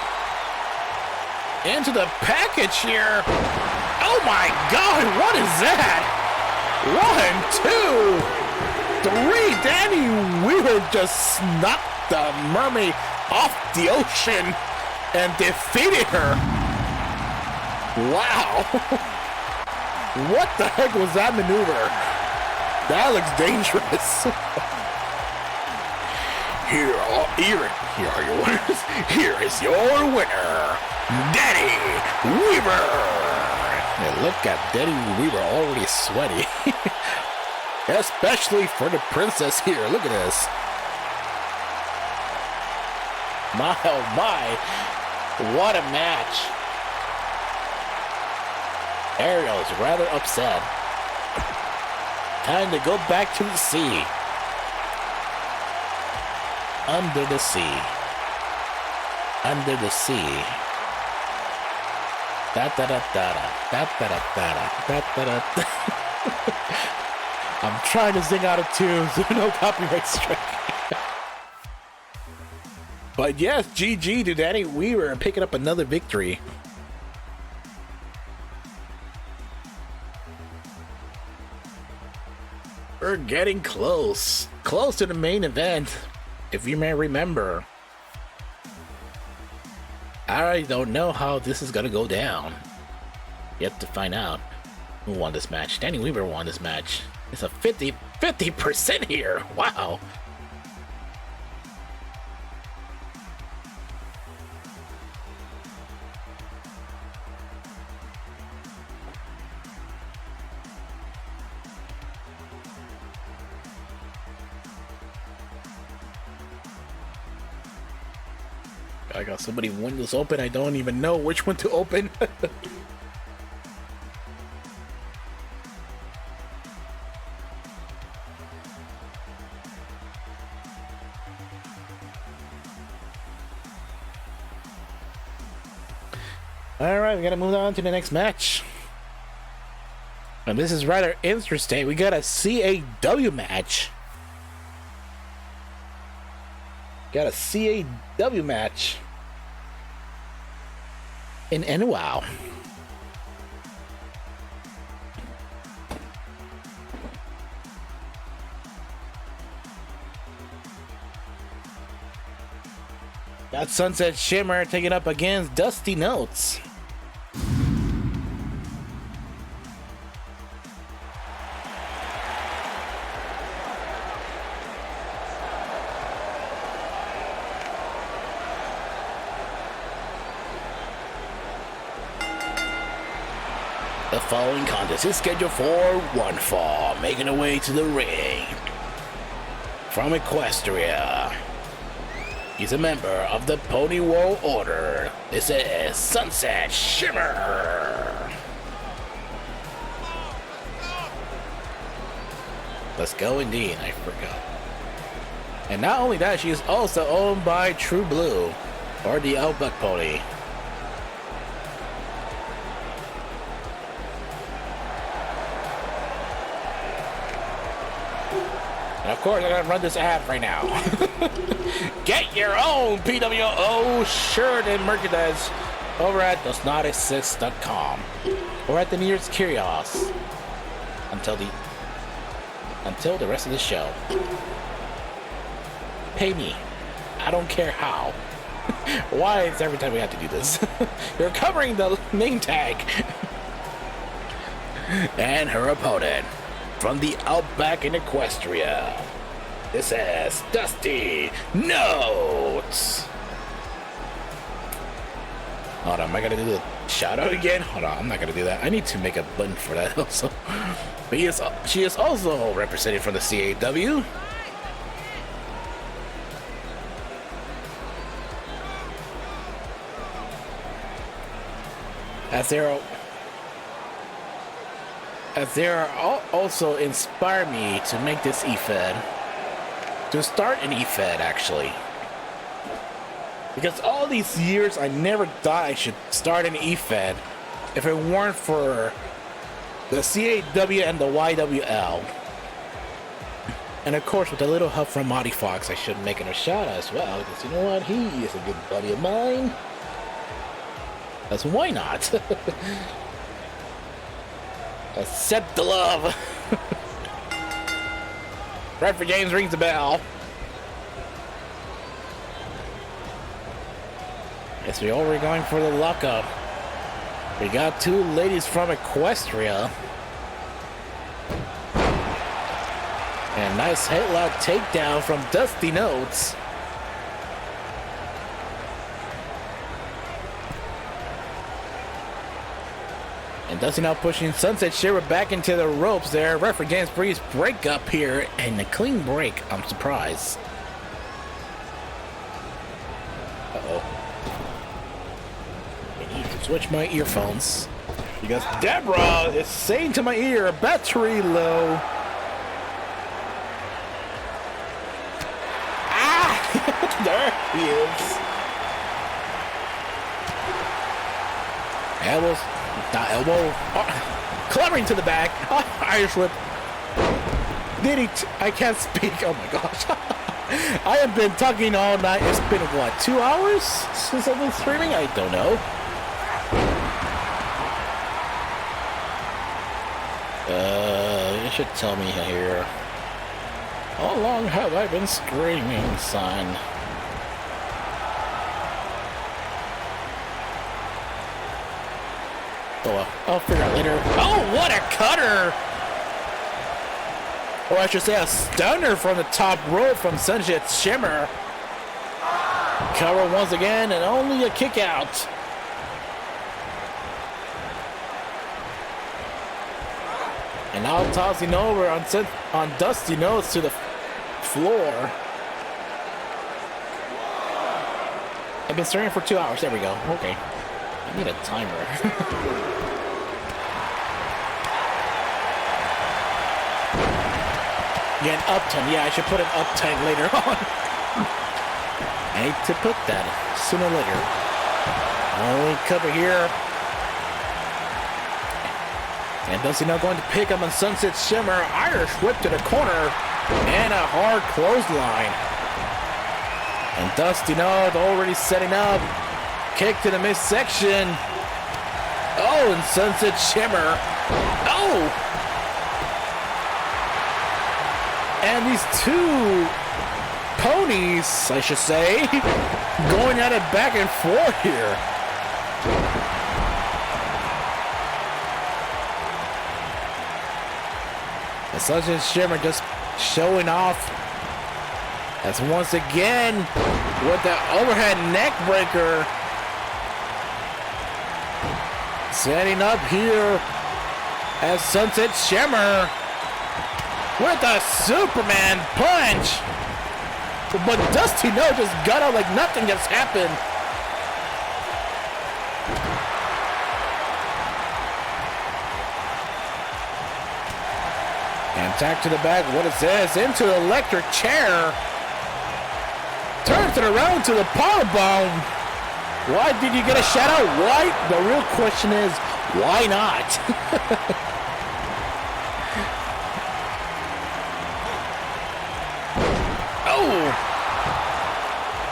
Into the package here. Oh my God, what is that? 1, 2, 3. Dani Weaver just knocked the mermaid off the ocean and defeated her. Wow. What the heck was that maneuver? That looks dangerous. Here are your winners. Here is your winner, Dani Weaver. And look at Dani Weaver already sweaty. Especially for the princess here. Look at this. My oh my. What a match. Ariel is rather upset. Time to go back to the sea. Under the sea. Under the sea. Da da da da da da da da da da da da. I'm trying to sing out of tune, so no copyright strike. But yes, GG to Dani Weaver picking up another victory. We're getting close. Close to the main event, if you may remember. I don't know how this is gonna go down. Yet to find out who won this match. Dani Weaver won this match. It's a 50% here. Wow. I got so many windows open, I don't even know which one to open. Alright, we gotta move on to the next match. And this is rather interesting. We got a CAW match. Got a CAW match in NWOW. Got Sunset Shimmer taking up against Dusty Notes. The following contest is scheduled for one fall, making her way to the ring. From Equestria, he's a member of the Pony World Order. This is Sunset Shimmer. Let's go indeed, I forgot. And not only that, she is also owned by True Blue, or the Outback Pony. And of course, I gotta run this ad right now. Get your own PWO shirt and merchandise over at thesnotexist.com or at the nearest kiosk until the rest of the show. Pay me. I don't care how. Why is every time we have to do this? You're covering the name tag. And her opponent from the Outback in Equestria, this is Dusty Notes. Hold on, am I gonna do the shout out again? Hold on, I'm not gonna do that. I need to make a button for that also. But she is also represented from the CAW. As they are also inspired me to make this EFED. To start an EFED, actually. Because all these years, I never thought I should start an EFED if it weren't for the CAW and the YWL. And of course, with a little help from Monty Fox, I should make it a shout out as well. Because you know what? He is a good buddy of mine. That's why not? Accept the love. Referee James rings the bell. Yes, we're going for the lockup. We got two ladies from Equestria. And nice headlock takedown from Dusty Notes. And Dusty now pushing Sunset Shimmer back into the ropes there. Referee James Breeze break up here, and a clean break. I'm surprised. Uh-oh. I need to switch my earphones. Because Deborah is saying to my ear, battery low. Ah! There he is. Elbows. Not elbow. Oh, clambering to the back. Oh, Irish whip. I can't speak. Oh my gosh. I have been talking all night. It's been what, 2 hours since I've been streaming? I don't know. You should tell me here. How long have I been screaming, son? Oh well, I'll figure out later. Oh, what a cutter! Or I should say a stunner from the top rope from Sunset Shimmer. Cover once again and only a kick out. And now tossing over on Dusty Nose to the floor. I've been staring for 2 hours. There we go. Okay. I need a timer. Yeah, an upton. Yeah, I should put an upton later on. I need to put that sooner or later. Only cover here. And Dusty now going to pick up on Sunset Shimmer. Irish whip to the corner. And a hard clothesline. And Dusty Nose already setting up. Kick to the midsection. Oh, and Sunset Shimmer. Oh! And these two ponies, I should say, going at it back and forth here. And Sunset Shimmer just showing off as once again with the overhead neck breaker. Setting up here as Sunset Shimmer with a Superman punch. But Dusty No just got out like nothing just happened. And tack to the back, what it says, into the electric chair. Turns it around to the powerbomb. Why did you get a shout out? Why? The real question is, why not? Oh!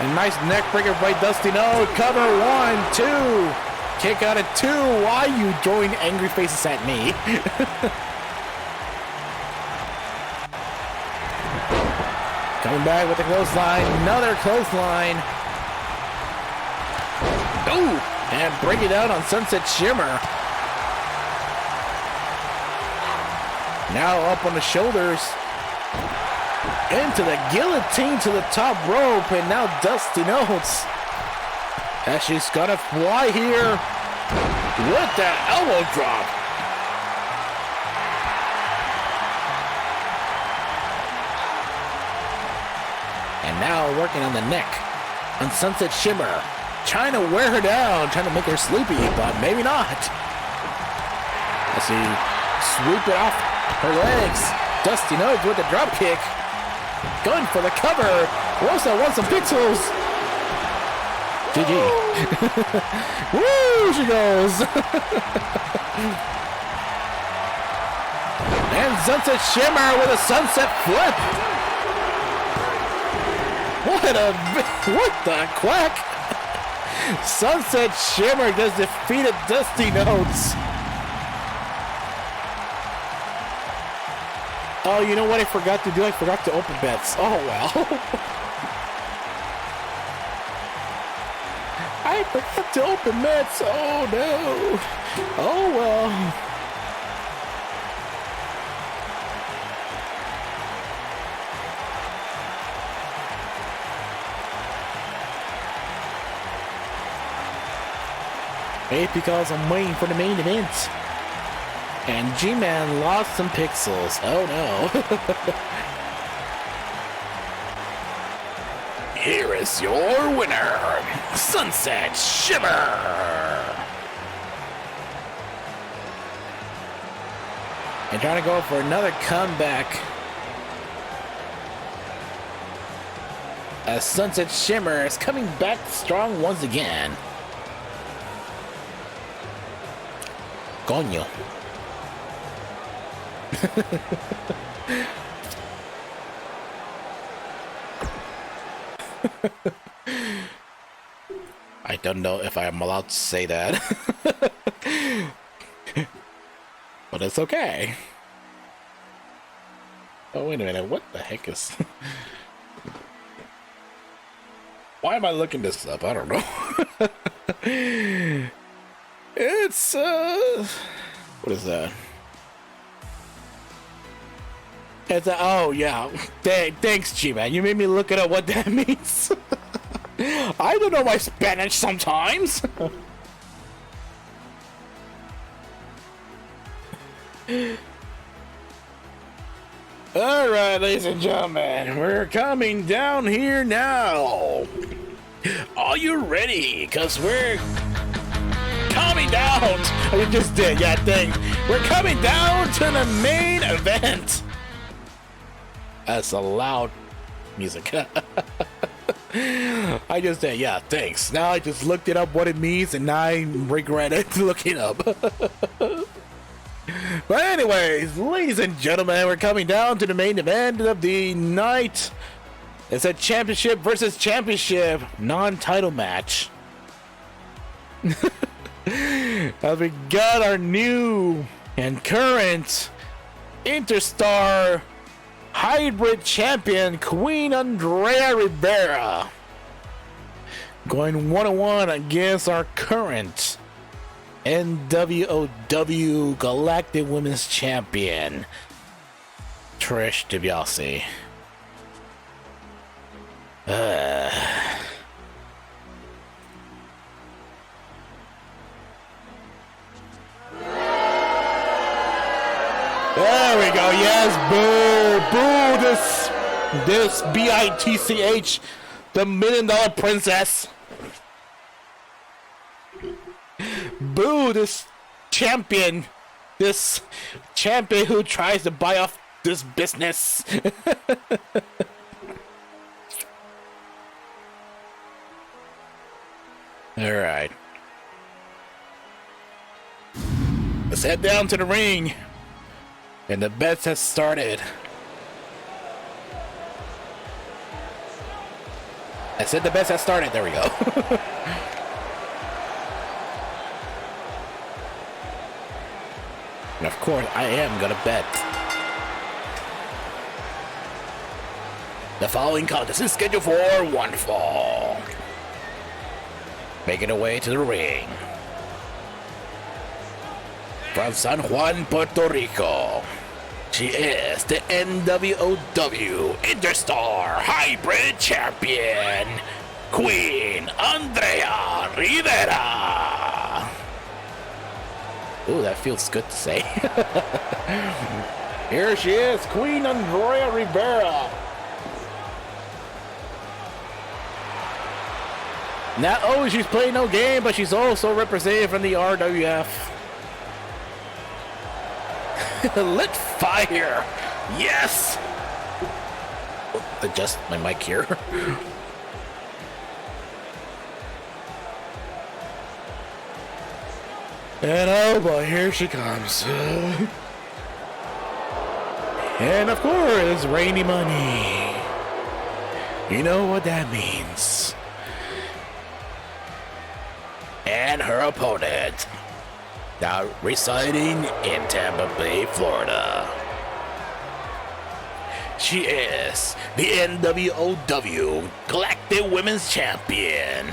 A nice neck breaker by Dusty No. Cover 1, 2. Kick out at 2. Why are you throwing angry faces at me? Coming back with the clothesline. Another clothesline. Ooh! And break it out on Sunset Shimmer. Now up on the shoulders. Into the guillotine to the top rope. And now Dusty Notes. As she's gonna fly here with the elbow drop. And now working on the neck on Sunset Shimmer. Trying to wear her down, trying to make her sleepy, but maybe not. As he swoop it off her legs. Dusty Nose with the drop kick. Going for the cover. Rosa wants some pixels. GG. Woo, she goes. And Sunset Shimmer with a sunset flip. What the quack? Sunset Shimmer just defeated Dusty Notes. Oh, you know what I forgot to do? I forgot to open bets. Oh, well. I forgot to open bets. Oh, no. Oh, well. Maybe because I'm waiting for the main event. And G-Man lost some pixels. Oh no. Here is your winner, Sunset Shimmer. And trying to go for another comeback. As Sunset Shimmer is coming back strong once again. Coño. I don't know if I'm allowed to say that. But it's okay. Oh, wait a minute. What the heck is... Why am I looking this up? I don't know. It's, what is that? It's oh, yeah. Thanks, G-Man. You made me look it up what that means. I don't know my Spanish sometimes. Alright, ladies and gentlemen, we're coming down here now. Are you ready? Because we're coming down. Oh, you just did, yeah, thanks. We're coming down to the main event. That's a loud music. I just did, yeah, thanks. Now I just looked it up what it means and I regret it looking up. But anyways, ladies and gentlemen, we're coming down to the main event of the night. It's a championship versus championship non-title match. As we got our new and current Interstar hybrid champion, Queen Andrea Rivera, going one-on-one against our current NWOW Galactic Women's Champion, Trish DiBiase. There we go. Yes, boo, boo! This BITCH, the $1 Million Princess. Boo this champion who tries to buy off this business. Alright. Let's head down to the ring. And the bets has started. I said the bets has started. There we go. And of course, I am gonna bet. The following contest is scheduled for one fall. Making her way to the ring. From San Juan, Puerto Rico, she is the NWOW Interstar Hybrid Champion, Queen Andrea Rivera. Ooh, that feels good to say. Here she is, Queen Andrea Rivera. Not only she's playing no game, but she's also represented from the RWF. Lit fire! Yes! Adjust my mic here. And oh boy, here she comes. And of course, rainy money. You know what that means. And her opponent, now residing in Tampa Bay, Florida. She is the NWOW Galactic Women's Champion,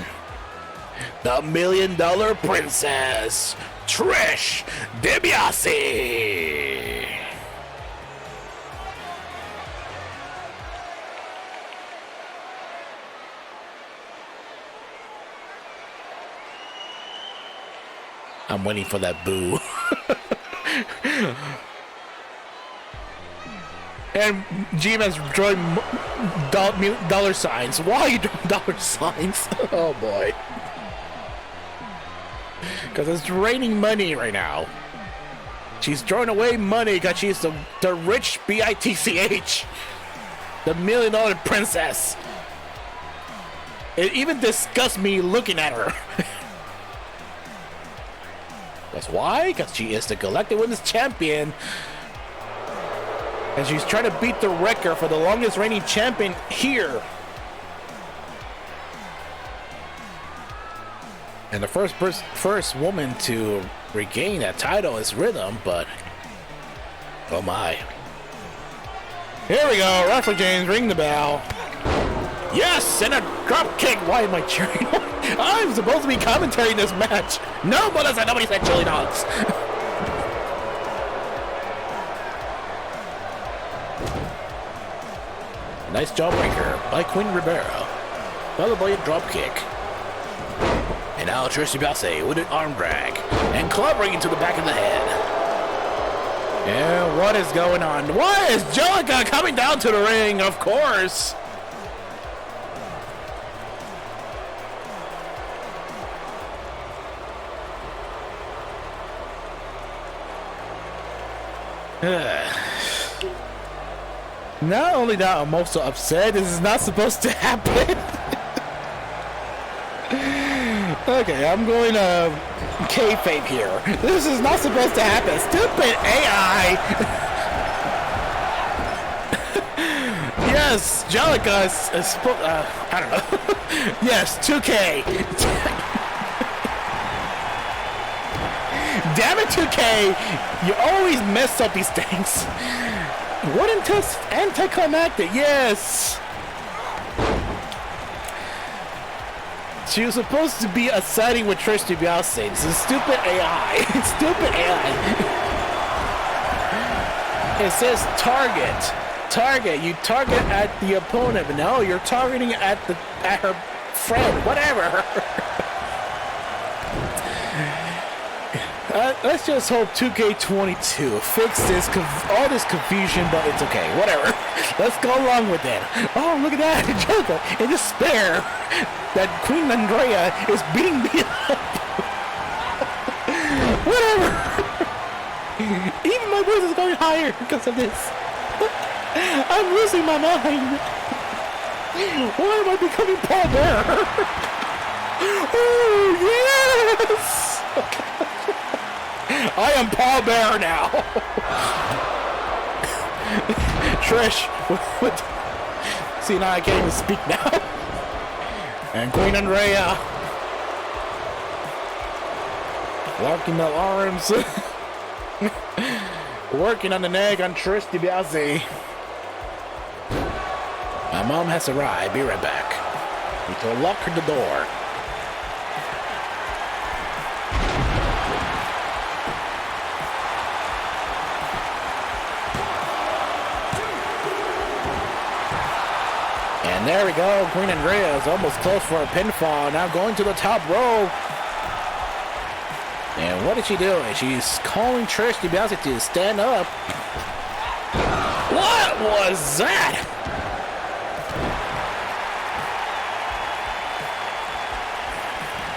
the $1 Million Princess, Trish DiBiase. I'm waiting for that boo. And GM's drawing dollar signs. Why are you drawing dollar signs? Oh boy. Because it's raining money right now. She's throwing away money because she's the rich BITCH. The $1 million princess. It even disgusts me looking at her. That's why? Because she is the Galactic Women's Champion. And she's trying to beat the record for the longest reigning champion here. And the first woman to regain that title is Rhythm, but oh my. Here we go, Referee James, ring the bell. Yes, and a drop kick. Why am I cheering? I'm supposed to be commentating this match. No, but nobody said chili dogs. Nice jawbreaker by Queen Rivera. Followed by a drop kick. And now Trish DiBiase with an arm drag. And club ring into the back of the head. Yeah, what is going on? Why is Jellica coming down to the ring? Of course. Not only that, I'm also upset. This is not supposed to happen. Okay, I'm going to kayfabe here. This is not supposed to happen. Stupid AI. Yes, Jellica is I don't know. Yes, 2K. Damn it, 2K. You always mess up these things. What anticlimactic? Yes. She was supposed to be a siding with Trish DiBiase. This is stupid AI. Stupid AI. It says target. Target. You target at the opponent, but no, you're targeting at her friend. Whatever. Let's just hope 2K22 fix this all this confusion, but it's okay. Whatever. Let's go along with it. Oh, look at that. Joker in despair that Queen Andrea is beating me up. Whatever. Even my voice is going higher because of this. I'm losing my mind. Why am I becoming Paul Bear? Oh, yes. I am Paul Bear now. Trish. See, now I can't even speak now. And Queen Andrea. Locking the arms. Working on the neck on Trish DiBiase. My mom has arrived. Be right back. We can lock her the door. And there we go. Queen Andrea is almost close for a pinfall. Now going to the top row. And what is she doing? She's calling Trish DiBiase to stand up. What was that?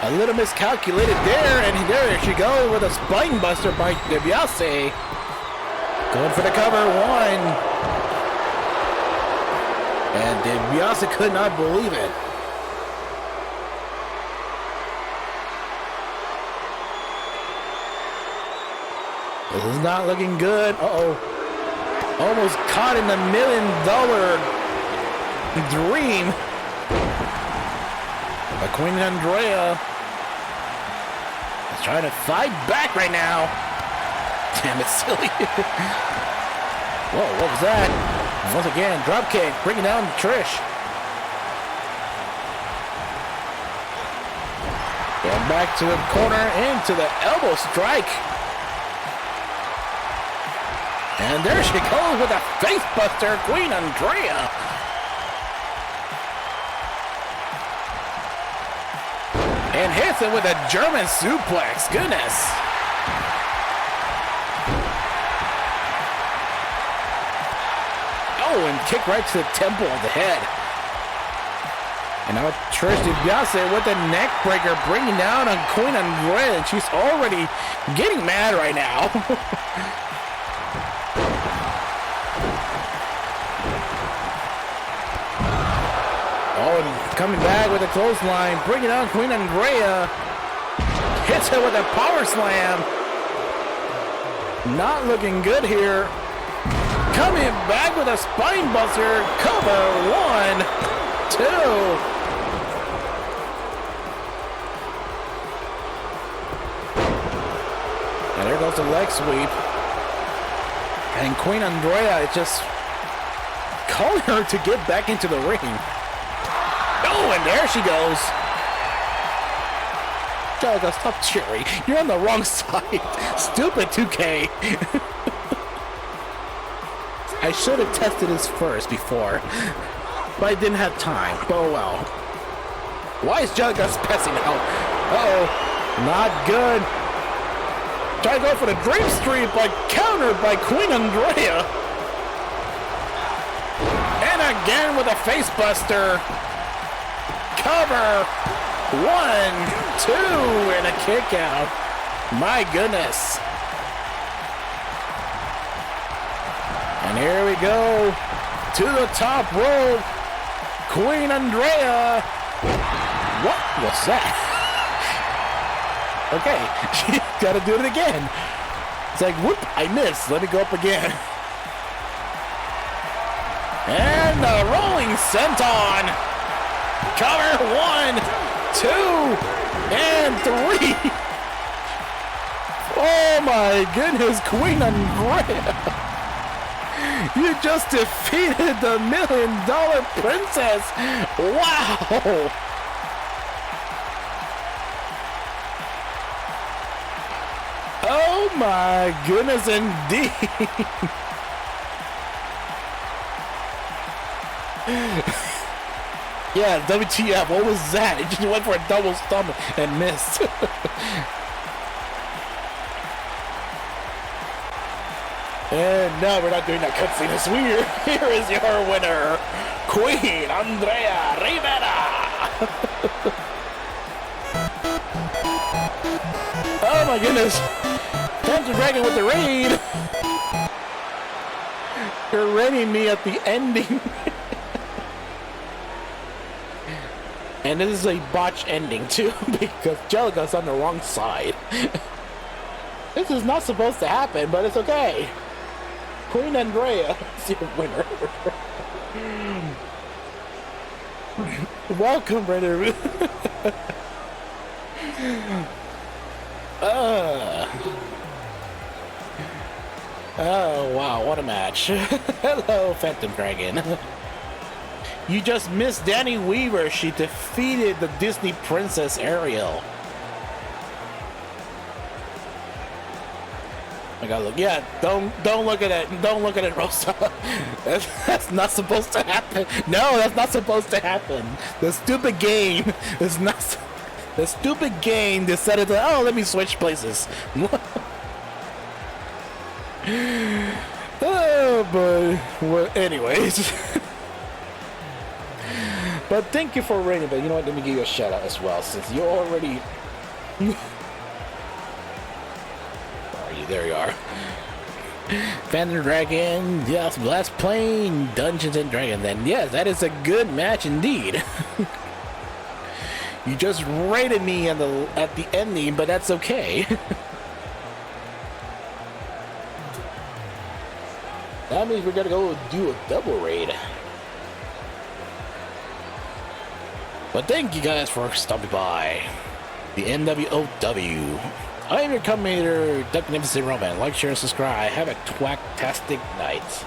A little miscalculated there, and there she goes with a spine buster by DiBiase. Going for the cover, one. And DiBiase could not believe it. This is not looking good. Uh-oh. Almost caught in the $1 million dream. But Queen Andrea is trying to fight back right now. Damn it, silly. Whoa, what was that? Once again, dropkick, bringing down Trish. Going back to the corner, into the elbow strike. And there she goes with a face buster, Queen Andrea. And hits it with a German suplex. Goodness. Oh, and kick right to the temple of the head. And now Trish DiBiase with the neck breaker, bringing down on Queen Andrea, and she's already getting mad right now. Oh, and coming back with a clothesline, bringing down Queen Andrea. Hits her with a power slam. Not looking good here. Coming back with a spine buster. Cover 1, 2. And there goes the leg sweep. And Queen Andrea is just calling her to get back into the ring. Oh, and there she goes. Jessica, stop cheering. You're on the wrong side. Stupid 2K. I should have tested this first before, but I didn't have time. Oh well. Why is Jessica passing out? Uh-oh. Not good. Try to go for the dream streak, but countered by Queen Andrea. And again with a face buster. Cover. 1, 2, and a kick out. My goodness. And here we go to the top rope. Queen Andrea. What was that? Okay, she got to do it again. It's like, whoop, I missed. Let me go up again. And the rolling senton. Cover 1, 2, and 3. Oh my goodness, Queen Andrea. You just defeated the $1 Million Princess. Wow. Oh my goodness indeed. Yeah, WTF, what was that? It just went for a double stomach and missed. And no, we're not doing that cutscene. It's weird. Here is your winner, Queen Andrea Rivera. Oh my goodness. Phantom Dragon with the raid. You're raiding me at the ending. And this is a botch ending too, because Jellica's on the wrong side. This is not supposed to happen, but it's okay. Queen Andrea is your winner. Welcome, brother. Oh, wow, what a match. Hello, Phantom Dragon. You just missed Dani Weaver. She defeated the Disney princess Ariel. I gotta look. Yeah, don't look at it. Don't look at it, Rosa. That's not supposed to happen. No, that's not supposed to happen. The stupid game is not. The stupid game decided to. Oh, let me switch places. Oh, but well, anyways. But thank you for rating. But you know what? Let me give you a shout out as well, since you already. Where are you? There you are. Phantom Dragon, yes, let's playing Dungeons and Dragons. Then yes, that is a good match indeed. You just rated me at the ending, but that's okay. That means we're gonna go do a double raid. But thank you guys for stopping by the NWOW. I am your commentator, Magnificent Roman. Like, share, and subscribe. Have a twack-tastic night.